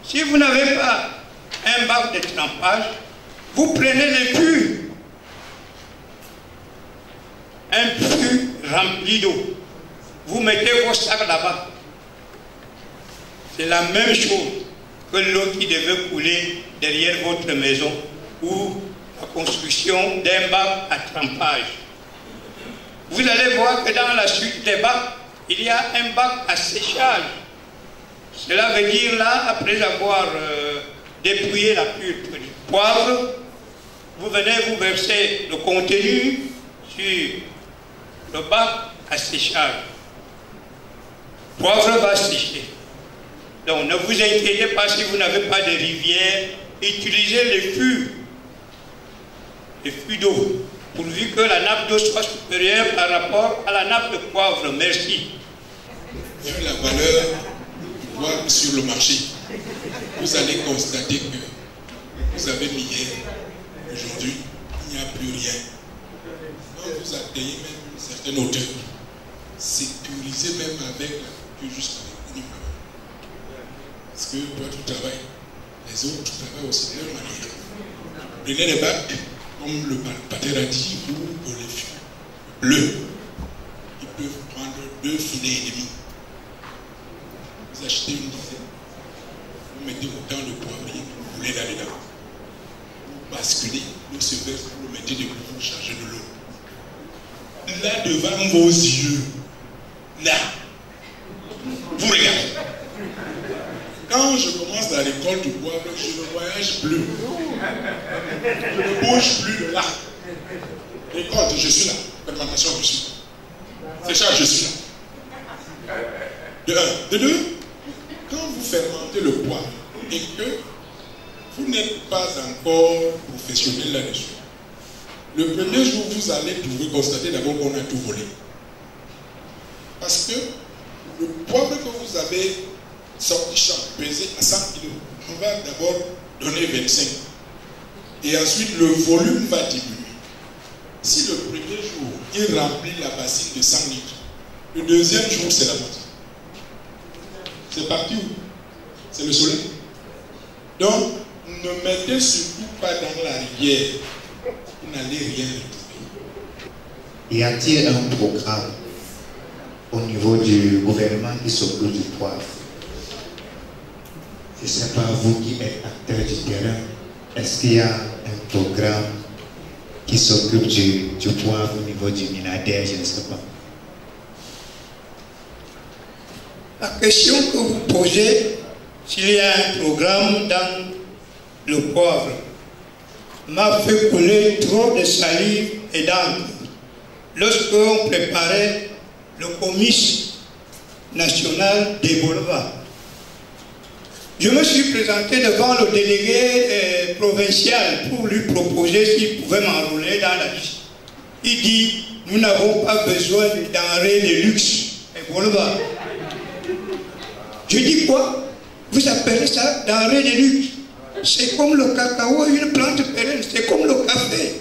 Si vous n'avez pas un bac de trempage, vous prenez les fûts, un fût rempli d'eau. Vous mettez vos sacs là-bas. C'est la même chose que l'eau qui devait couler derrière votre maison ou la construction d'un bac à trempage. Vous allez voir que dans la suite des bacs, il y a un bac à séchage. Cela veut dire là, après avoir dépouillé la pulpe du poivre, vous venez vous verser le contenu sur le bac à séchage. Le poivre va sécher. Donc ne vous inquiétez pas si vous n'avez pas de rivière, utilisez les fûts d'eau, pourvu que la nappe d'eau soit supérieure par rapport à la nappe de poivre. Merci. Vu la valeur du poivre sur le marché, vous allez constater que vous avez mis hier, aujourd'hui, il n'y a plus rien. Quand vous atteignez même une certaine hauteur, sécurisez même avec la culture jusqu'à l'économie. Parce que toi tu travailles, les autres travaillent aussi de leur manière. Prenez les bacs, comme le pater a dit, ou les fûts bleus. Ils peuvent prendre 2 filets et demi. Vous achetez une dizaine, vous mettez autant de poivrier que vous voulez là-dedans. Vous basculez, l'eau se verse, vous le mettez de vous chargez de l'eau. Là devant vos yeux, là, vous regardez. Quand je commence dans l'école du poivre, je ne voyage plus. Je ne bouge plus de là. L'école, je suis là. Fermentation, je suis là. Séchage, je suis là. De un. De deux, quand vous fermentez le poivre et que vous n'êtes pas encore professionnel là-dessus, le premier jour, vous allez constater d'abord qu'on a tout volé. Parce que le poivre que vous avez sorti champ, pesé à 100 kg, on va d'abord donner 25. Et ensuite, le volume va diminuer. Si le premier jour, il remplit la bassine de 100 litres, le deuxième jour, c'est la moitié. C'est parti où? C'est le soleil. Donc, ne mettez surtout pas dans la rivière. Vous n'allez rien retrouver. Y a-t-il un programme au niveau du gouvernement qui s'occupe du poivre? Je ne sais pas, vous qui êtes acteur du terrain, est-ce qu'il y a un programme qui s'occupe du poivre au niveau du Minader? Je ne sais pas. La question que vous posez, s'il y a un programme dans le poivre, m'a fait couler trop de salive et d'encre lorsqu'on préparait le comice national des boulevards. Je me suis présenté devant le délégué provincial pour lui proposer s'il pouvait m'enrôler dans la liste. Il dit, nous n'avons pas besoin de denrées de luxe et boulevards. Je dis quoi? Vous appelez ça denrées de luxe? C'est comme le cacao, une plante pérenne, c'est comme le café.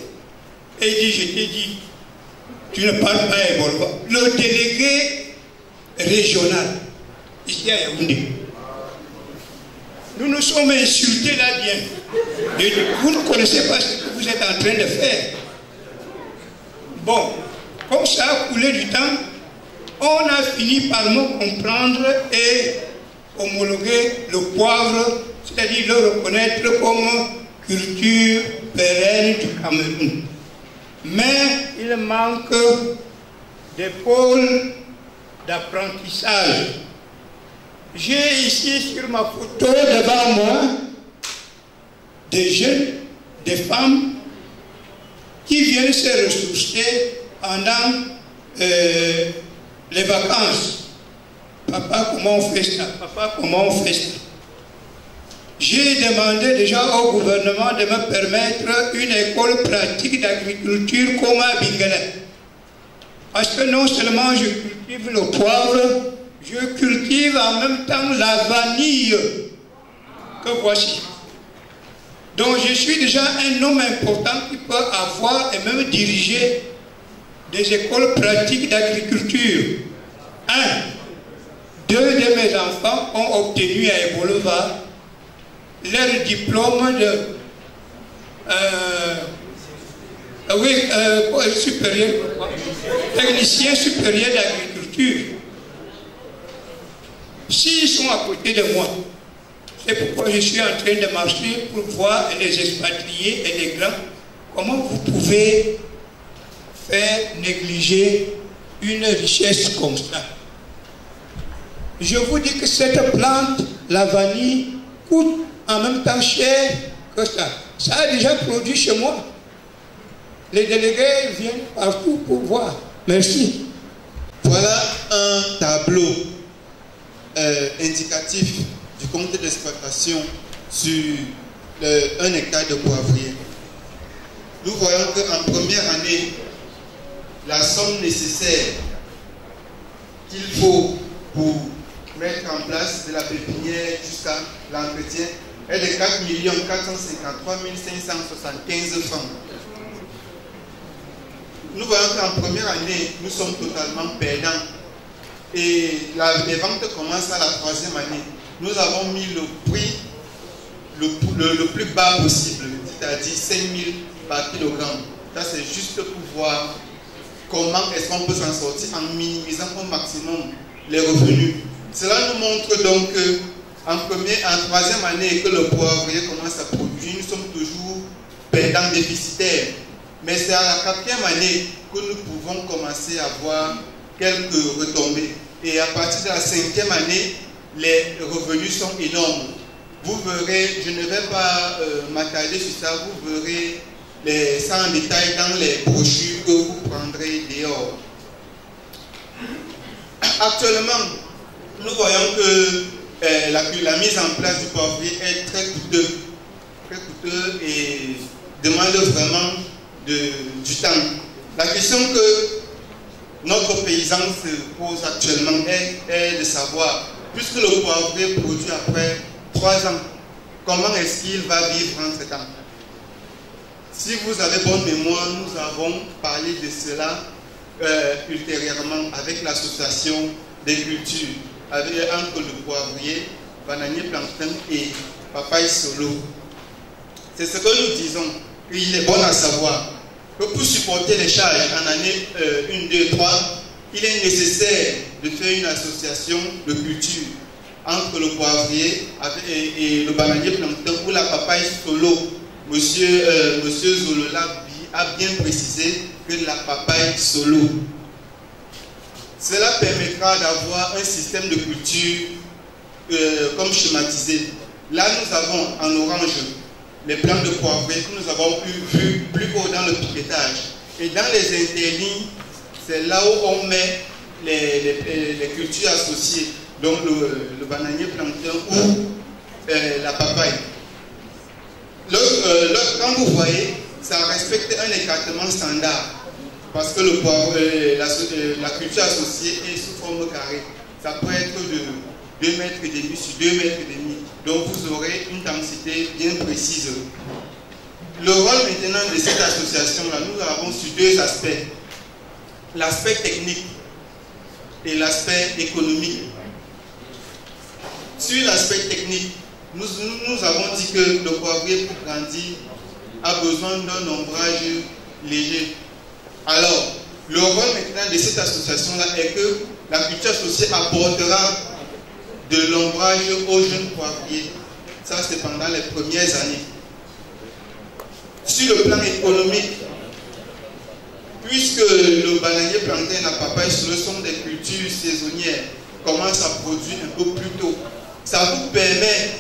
Et il dit, je t'ai dit, tu ne parles pas Ebola. Le délégué régional, ici à Yaoundé, nous nous sommes insultés là bien. Vous ne connaissez pas ce que vous êtes en train de faire. Bon, comme ça a coulé du temps, on a fini par me comprendre et homologuer le poivre, c'est-à-dire le reconnaître comme culture pérenne du Cameroun. Mais il manque des pôles d'apprentissage. J'ai ici sur ma photo devant moi des jeunes, des femmes qui viennent se ressourcer pendant les vacances. Papa, comment on fait ça? Papa, comment on fait ça? J'ai demandé déjà au gouvernement de me permettre une école pratique d'agriculture comme à Bingala. Parce que non seulement je cultive le poivre, je cultive en même temps la vanille que voici. Donc je suis déjà un homme important qui peut avoir et même diriger des écoles pratiques d'agriculture. 2 de mes enfants ont obtenu à Ebolova leur diplôme de supérieur, technicien supérieur d'agriculture. S'ils sont à côté de moi, c'est pourquoi je suis en train de marcher pour voir les expatriés et les grands comment vous pouvez faire négliger une richesse comme ça. Je vous dis que cette plante, la vanille, coûte en même temps cher que ça. Ça a déjà produit chez moi. Les délégués viennent partout pour voir. Merci. Voilà un tableau indicatif du comité d'exploitation sur 1 hectare de poivrier. Nous voyons qu'en première année, la somme nécessaire qu'il faut pour mettre en place de la pépinière jusqu'à l'entretien est de 4 453 575 francs. Nous voyons qu'en première année, nous sommes totalement perdants. Et les ventes commencent à la 3e année. Nous avons mis le prix le plus bas possible, c'est-à-dire 5 000 par kilogramme. Ça, c'est juste pour voir comment est-ce qu'on peut s'en sortir en minimisant au maximum les revenus. Cela nous montre donc qu'en 3e année que le poivrier commence à produire, nous sommes toujours perdants déficitaires. Mais c'est à la 4e année que nous pouvons commencer à voir quelques retombées. Et à partir de la 5e année, les revenus sont énormes. Vous verrez, je ne vais pas m'attarder sur ça, vous verrez ça en détail dans les brochures que vous prendrez dehors. Actuellement, nous voyons que la mise en place du poivrier est très coûteux et demande vraiment du temps. La question que notre paysan se pose actuellement est de savoir, puisque le poivrier produit après 3 ans, comment est-ce qu'il va vivre entre temps? Si vous avez bonne mémoire, nous avons parlé de cela ultérieurement avec l'association des cultures, entre le poivrier, bananier plancton et papaye solo. C'est ce que nous disons. Il est bon à savoir que pour supporter les charges en année 1, 2, 3, il est nécessaire de faire une association de culture entre le poivrier et le bananier plancton ou la papaye solo. Monsieur Zolola a bien précisé que la papaye solo. Cela permettra d'avoir un système de culture comme schématisé. Là, nous avons en orange les plants de poivrier que nous avons vu plus haut dans le piquetage. Et dans les interlignes, c'est là où on met les cultures associées, donc le bananier plancton ou la papaye. Quand vous voyez, ça respecte un écartement standard parce que la culture associée est sous forme carrée. Ça peut être de 2,5 mètres sur 2,5 mètres. Donc vous aurez une densité bien précise. Le rôle maintenant de cette association-là, nous l'avons sur 2 aspects. L'aspect technique et l'aspect économique. Sur l'aspect technique, nous avons dit que le poivrier pour grandir a besoin d'un ombrage léger. Alors, le rôle maintenant de cette association-là est que la culture associée apportera de l'ombrage aux jeunes poivriers. Ça, c'est pendant les premières années. Sur le plan économique, puisque le bananier plancton et la papaye solo sont des cultures saisonnières, commencent à produire un peu plus tôt. Ça vous permet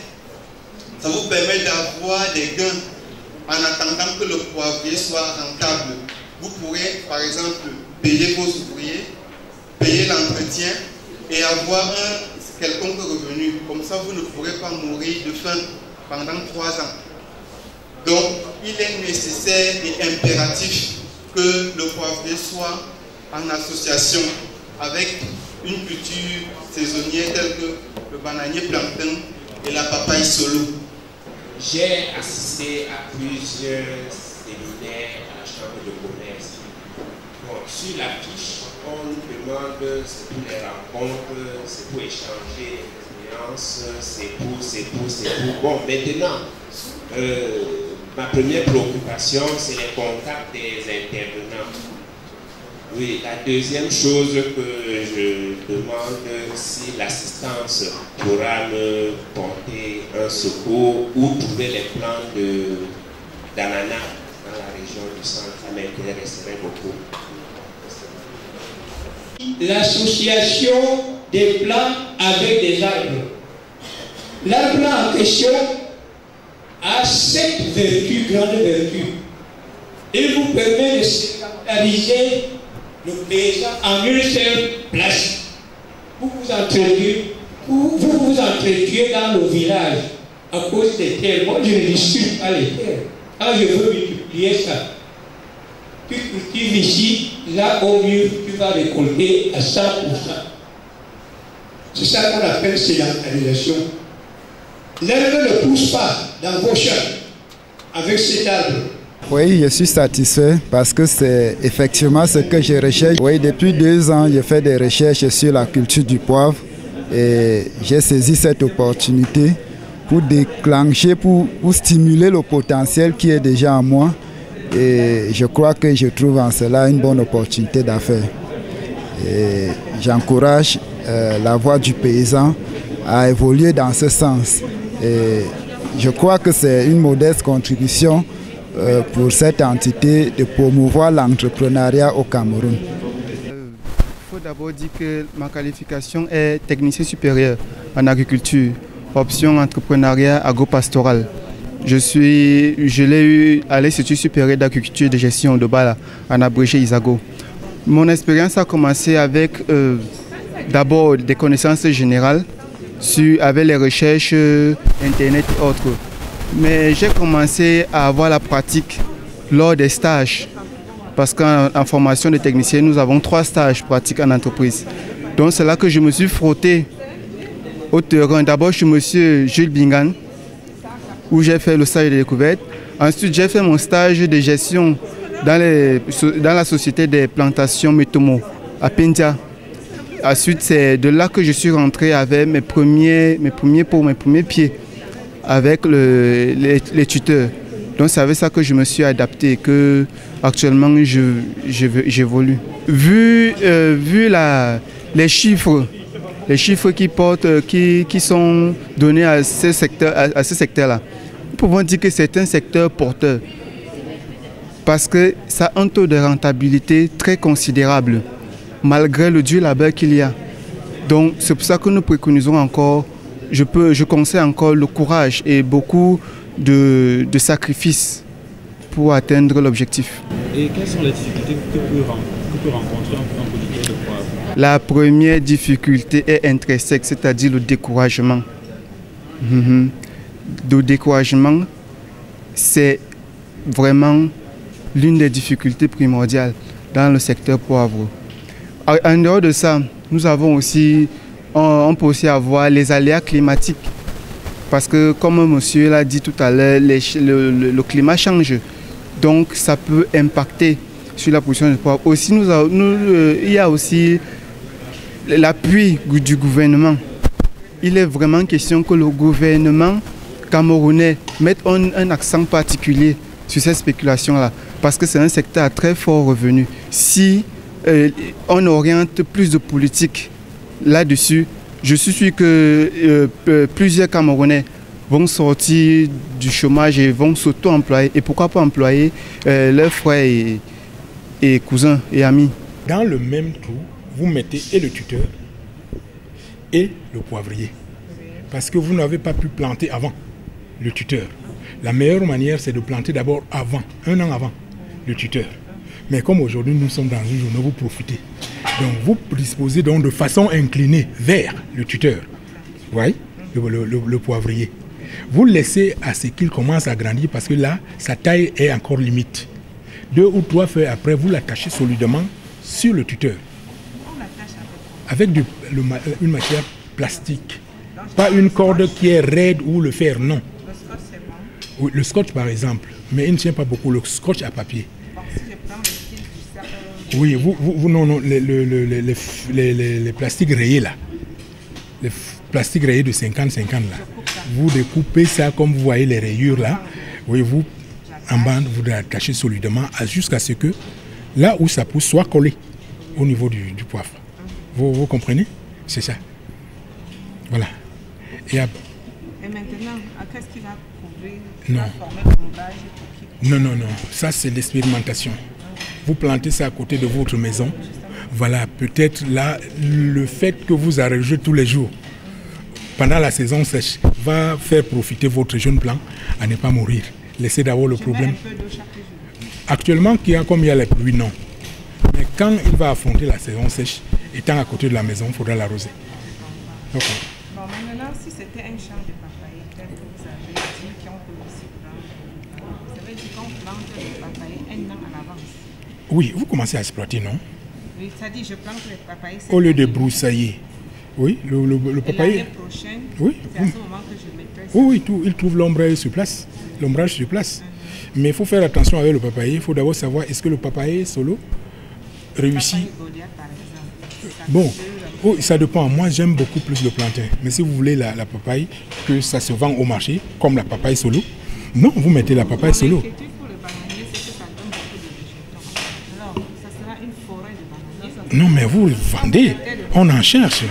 d'avoir des gains en attendant que le poivrier soit rentable. vous pourrez, par exemple, payer vos ouvriers, payer l'entretien et avoir un quelconque revenu. Comme ça, vous ne pourrez pas mourir de faim pendant 3 ans. Donc, il est nécessaire et impératif que le poivrier soit en association avec une culture saisonnière telle que le bananier plantain et la papaye solo. J'ai assisté à plusieurs séminaires à la Chambre de commerce. Bon, sur la fiche, on nous demande, c'est pour les rencontres, c'est pour échanger des expériences, c'est pour. Bon, maintenant, ma première préoccupation, c'est les contacts des intervenants. Oui, la deuxième chose que je demande, si l'assistance pourra me porter un secours ou trouver les plans d'ananas dans la région du centre, ça m'intéresserait beaucoup. L'association des plants avec des arbres. L'arbre en question a 7 vertus, grandes vertus. Il vous permet de sédentariser le paysan en une seule place. Vous vous entretuez dans le village à cause des terres. Moi, je ne discute pas les terres. Quand je veux multiplier ça, tu cultives ici, là au mieux, tu vas récolter à 100%. C'est ça qu'on appelle sédentarisation. L'herbe ne pousse pas dans vos champs avec cet arbre. Oui, je suis satisfait parce que c'est effectivement ce que je recherche. Oui, depuis 2 ans, je fais des recherches sur la culture du poivre et j'ai saisi cette opportunité pour déclencher, pour stimuler le potentiel qui est déjà en moi. Et je crois que je trouve en cela une bonne opportunité d'affaires. Et j'encourage la voix du paysan à évoluer dans ce sens. Et je crois que c'est une modeste contribution pour cette entité de promouvoir l'entrepreneuriat au Cameroun. Il faut d'abord dire que ma qualification est technicien supérieur en agriculture, option entrepreneuriat agropastoral. Je l'ai eu à l'Institut supérieur d'agriculture et de gestion de Bala, en abrégé Isago. Mon expérience a commencé avec d'abord des connaissances générales avec les recherches internet et autres. Mais j'ai commencé à avoir la pratique lors des stages. Parce qu'en formation de technicien, nous avons 3 stages pratiques en entreprise. Donc c'est là que je me suis frotté au terrain. D'abord chez M. Jules Bingan, où j'ai fait le stage de découverte. Ensuite, j'ai fait mon stage de gestion dans la société des plantations Metomo à Pendia. Ensuite, c'est de là que je suis rentré avec mes premiers pieds avec les tuteurs. Donc c'est avec ça que je me suis adapté, que actuellement j'évolue. Vu les chiffres qui sont donnés à ce secteur-là, nous pouvons dire que c'est un secteur porteur parce que ça a un taux de rentabilité très considérable malgré le dur labeur qu'il y a. Donc c'est pour ça que nous préconisons encore, je conseille encore le courage et beaucoup de sacrifices pour atteindre l'objectif. Et quelles sont les difficultés que peut rencontrer un producteur de poivre? La première difficulté est intrinsèque, c'est-à-dire le découragement. Le découragement, c'est vraiment l'une des difficultés primordiales dans le secteur poivre. En dehors de ça, nous avons aussi, on peut aussi avoir les aléas climatiques. Parce que, comme monsieur l'a dit tout à l'heure, le climat change. Donc, ça peut impacter sur la production de poivre. Aussi, il y a aussi l'appui du gouvernement. Il est vraiment question que le gouvernement camerounais mette un accent particulier sur cette spéculation-là. Parce que c'est un secteur à très fort revenu. Si on oriente plus de politique là-dessus, je suis sûr que plusieurs Camerounais vont sortir du chômage et vont s'auto-employer. Et pourquoi pas employer leurs frères et cousins et amis. Dans le même trou, vous mettez et le tuteur et le poivrier. Parce que vous n'avez pas pu planter avant le tuteur. La meilleure manière, c'est de planter d'abord avant, 1 an avant le tuteur. Mais comme aujourd'hui nous sommes dans une journée, vous profitez. Donc vous disposez donc de façon inclinée vers le tuteur, voyez, le poivrier. Vous le laissez à ce qu'il commence à grandir parce que là, sa taille est encore limite. 2 ou 3 feuilles après, vous l'attachez solidement sur le tuteur. Avec une matière plastique. Pas une corde qui est raide ou le fer, non. Oui, le scotch par exemple, mais il ne tient pas beaucoup, le scotch à papier. Oui, non, les plastiques rayés là, les plastiques rayés de 50-50 là, vous découpez ça comme vous voyez les rayures là, oui, vous en bande, vous l'attachez solidement jusqu'à ce que là où ça pousse soit collé au niveau du poivre. Vous comprenez? C'est ça. Voilà. Et maintenant, qu'est-ce qui va couvrir? Non, ça c'est l'expérimentation. Vous plantez ça à côté de votre maison. Voilà, peut-être là, le fait que vous arrosez tous les jours, pendant la saison sèche, va faire profiter votre jeune plant à ne pas mourir. Laissez d'abord le problème. Actuellement, comme il y a les pluies, non. Mais quand il va affronter la saison sèche, étant à côté de la maison, il faudra l'arroser. Bon, maintenant, si c'était un champ de papaye, tel que vous avez dit qu'on peut aussi planter, ça veut dire qu'on plante le papaye 1 an à l'avance. Oui, vous commencez à exploiter, non? Oui, ça dit je plante les papayes. Au lieu de broussailler. Oui, le papaye. L'année prochaine, oui. C'est à ce moment que je mettrai ça. Oui, il trouve l'ombrage sur place. L'ombrage sur place. Mais il faut faire attention avec le papaye. Il faut d'abord savoir est-ce que le papaye solo réussit. Bon, ça dépend. Moi, j'aime beaucoup plus le plantain. Mais si vous voulez la papaye, que ça se vend au marché, comme la papaye solo, non, vous mettez la papaye solo. Non, mais vous le vendez, on en cherche.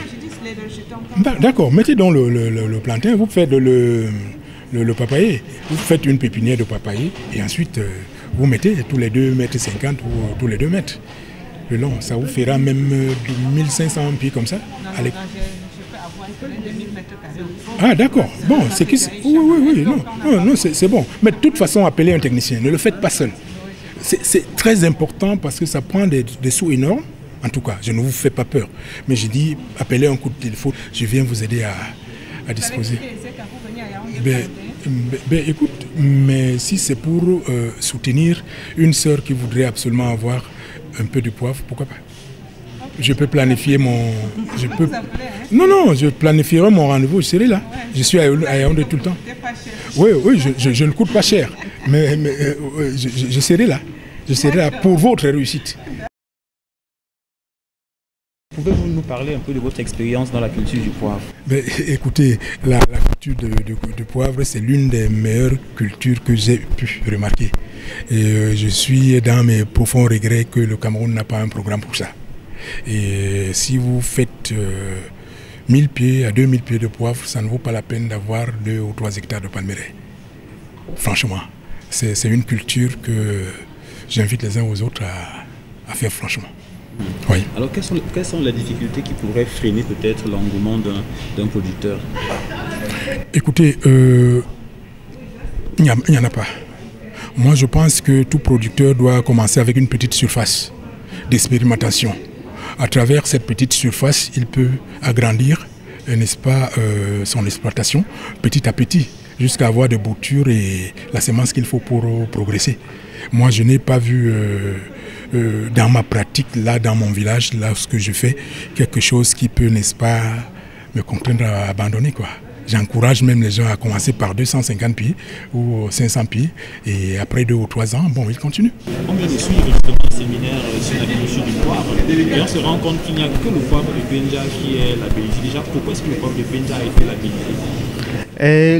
D'accord, mettez donc le plantain, vous faites le papayer. Vous faites une pépinière de papayer et ensuite vous mettez tous les 2,50 mètres ou tous les 2 mètres. Le long, ça vous fera même 1500 pieds comme ça. Ah d'accord, bon, c'est qui... Oui, non, c'est bon. Mais de toute façon, appelez un technicien, ne le faites pas seul. C'est très important parce que ça prend des sous énormes. En tout cas, je ne vous fais pas peur. Mais j'ai dit, appelez un coup de téléphone, je viens vous aider à disposer. Écoute, mais si c'est pour soutenir une sœur qui voudrait absolument avoir un peu de poivre, pourquoi pas? Je peux planifier mon... Non, je planifierai mon rendez-vous, je serai là. Je suis à Yaoundé tout le temps. Oui, je ne coûte pas cher, mais je serai là. Je serai là pour votre réussite. Pouvez-vous nous parler un peu de votre expérience dans la culture du poivre? Écoutez, la culture du poivre, c'est l'une des meilleures cultures que j'ai pu remarquer. Et je suis dans mes profonds regrets que le Cameroun n'a pas un programme pour ça. Et si vous faites 1000 pieds à 2000 pieds de poivre, ça ne vaut pas la peine d'avoir 2 ou 3 hectares de palmeraie. Franchement, c'est une culture que j'invite les uns aux autres à faire franchement. Oui. Alors quelles sont les difficultés qui pourraient freiner peut-être l'engouement d'un producteur? Écoutez, il n'y en a pas. Moi je pense que tout producteur doit commencer avec une petite surface d'expérimentation. À travers cette petite surface, il peut agrandir, n'est-ce pas, son exploitation petit à petit, jusqu'à avoir des boutures et la semence qu'il faut pour progresser. Moi je n'ai pas vu... dans ma pratique, là, dans mon village, là, ce que je fais, quelque chose qui peut, n'est-ce pas, me contraindre à abandonner, quoi. J'encourage même les gens à commencer par 250 pieds ou 500 pieds et après 2 ou 3 ans, bon, ils continuent. On vient de suivre justement un séminaire sur la culture du poivre et on se rend compte qu'il n'y a que le poivre de Benja qui est labellisé. Déjà, pourquoi est-ce que le poivre de Benja a été labellisé?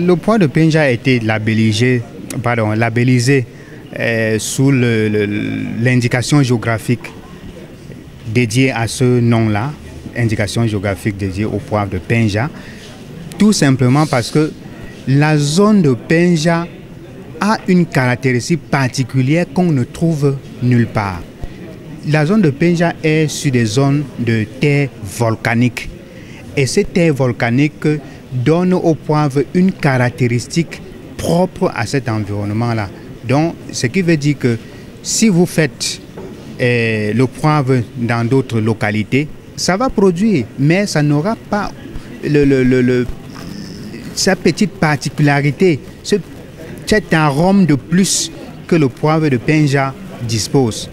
Le poivre de Benja a été labellisé sous l'indication géographique dédiée à ce nom-là, indication géographique dédiée au poivre de Benja, tout simplement parce que la zone de Benja a une caractéristique particulière qu'on ne trouve nulle part. La zone de Benja est sur des zones de terre volcanique et ces terres volcaniques donnent au poivre une caractéristique propre à cet environnement-là. Donc, ce qui veut dire que si vous faites le poivre dans d'autres localités, ça va produire, mais ça n'aura pas sa petite particularité, cet arôme de plus que le poivre de Penja dispose.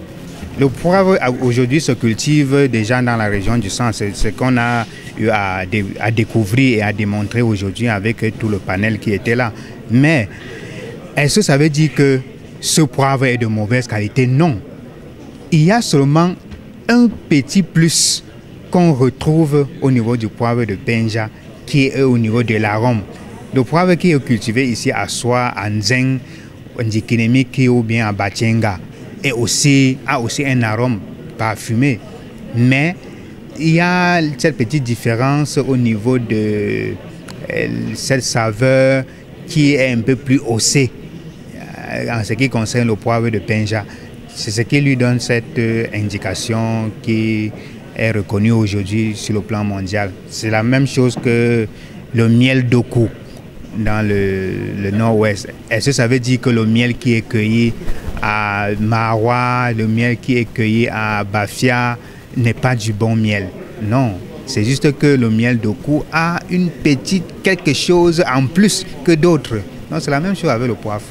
Le poivre aujourd'hui se cultive déjà dans la région du centre, c'est ce qu'on a eu à découvrir et à démontrer aujourd'hui avec tout le panel qui était là. Mais est-ce que ça veut dire que ce poivre est de mauvaise qualité? Non. Il y a seulement un petit plus qu'on retrouve au niveau du poivre de Penja, qui est au niveau de l'arôme. Le poivre qui est cultivé ici à Soa, à Nzeng, à Ndikinemi ou bien à Batienga a aussi un arôme parfumé. Mais il y a cette petite différence au niveau de cette saveur qui est un peu plus haussée en ce qui concerne le poivre de Penja. C'est ce qui lui donne cette indication qui est reconnue aujourd'hui sur le plan mondial. C'est la même chose que le miel d'Oku dans le nord-ouest. Est-ce que ça veut dire que le miel qui est cueilli à Maroua, le miel qui est cueilli à Bafia n'est pas du bon miel? Non, c'est juste que le miel d'Oku a une petite quelque chose en plus que d'autres. Non, c'est la même chose avec le poivre.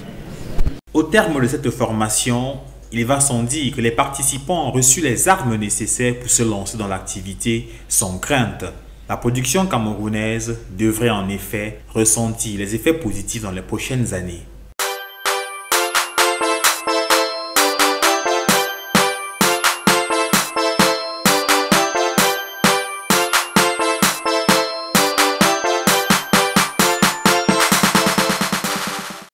Au terme de cette formation, il va sans dire que les participants ont reçu les armes nécessaires pour se lancer dans l'activité sans crainte. La production camerounaise devrait en effet ressentir les effets positifs dans les prochaines années.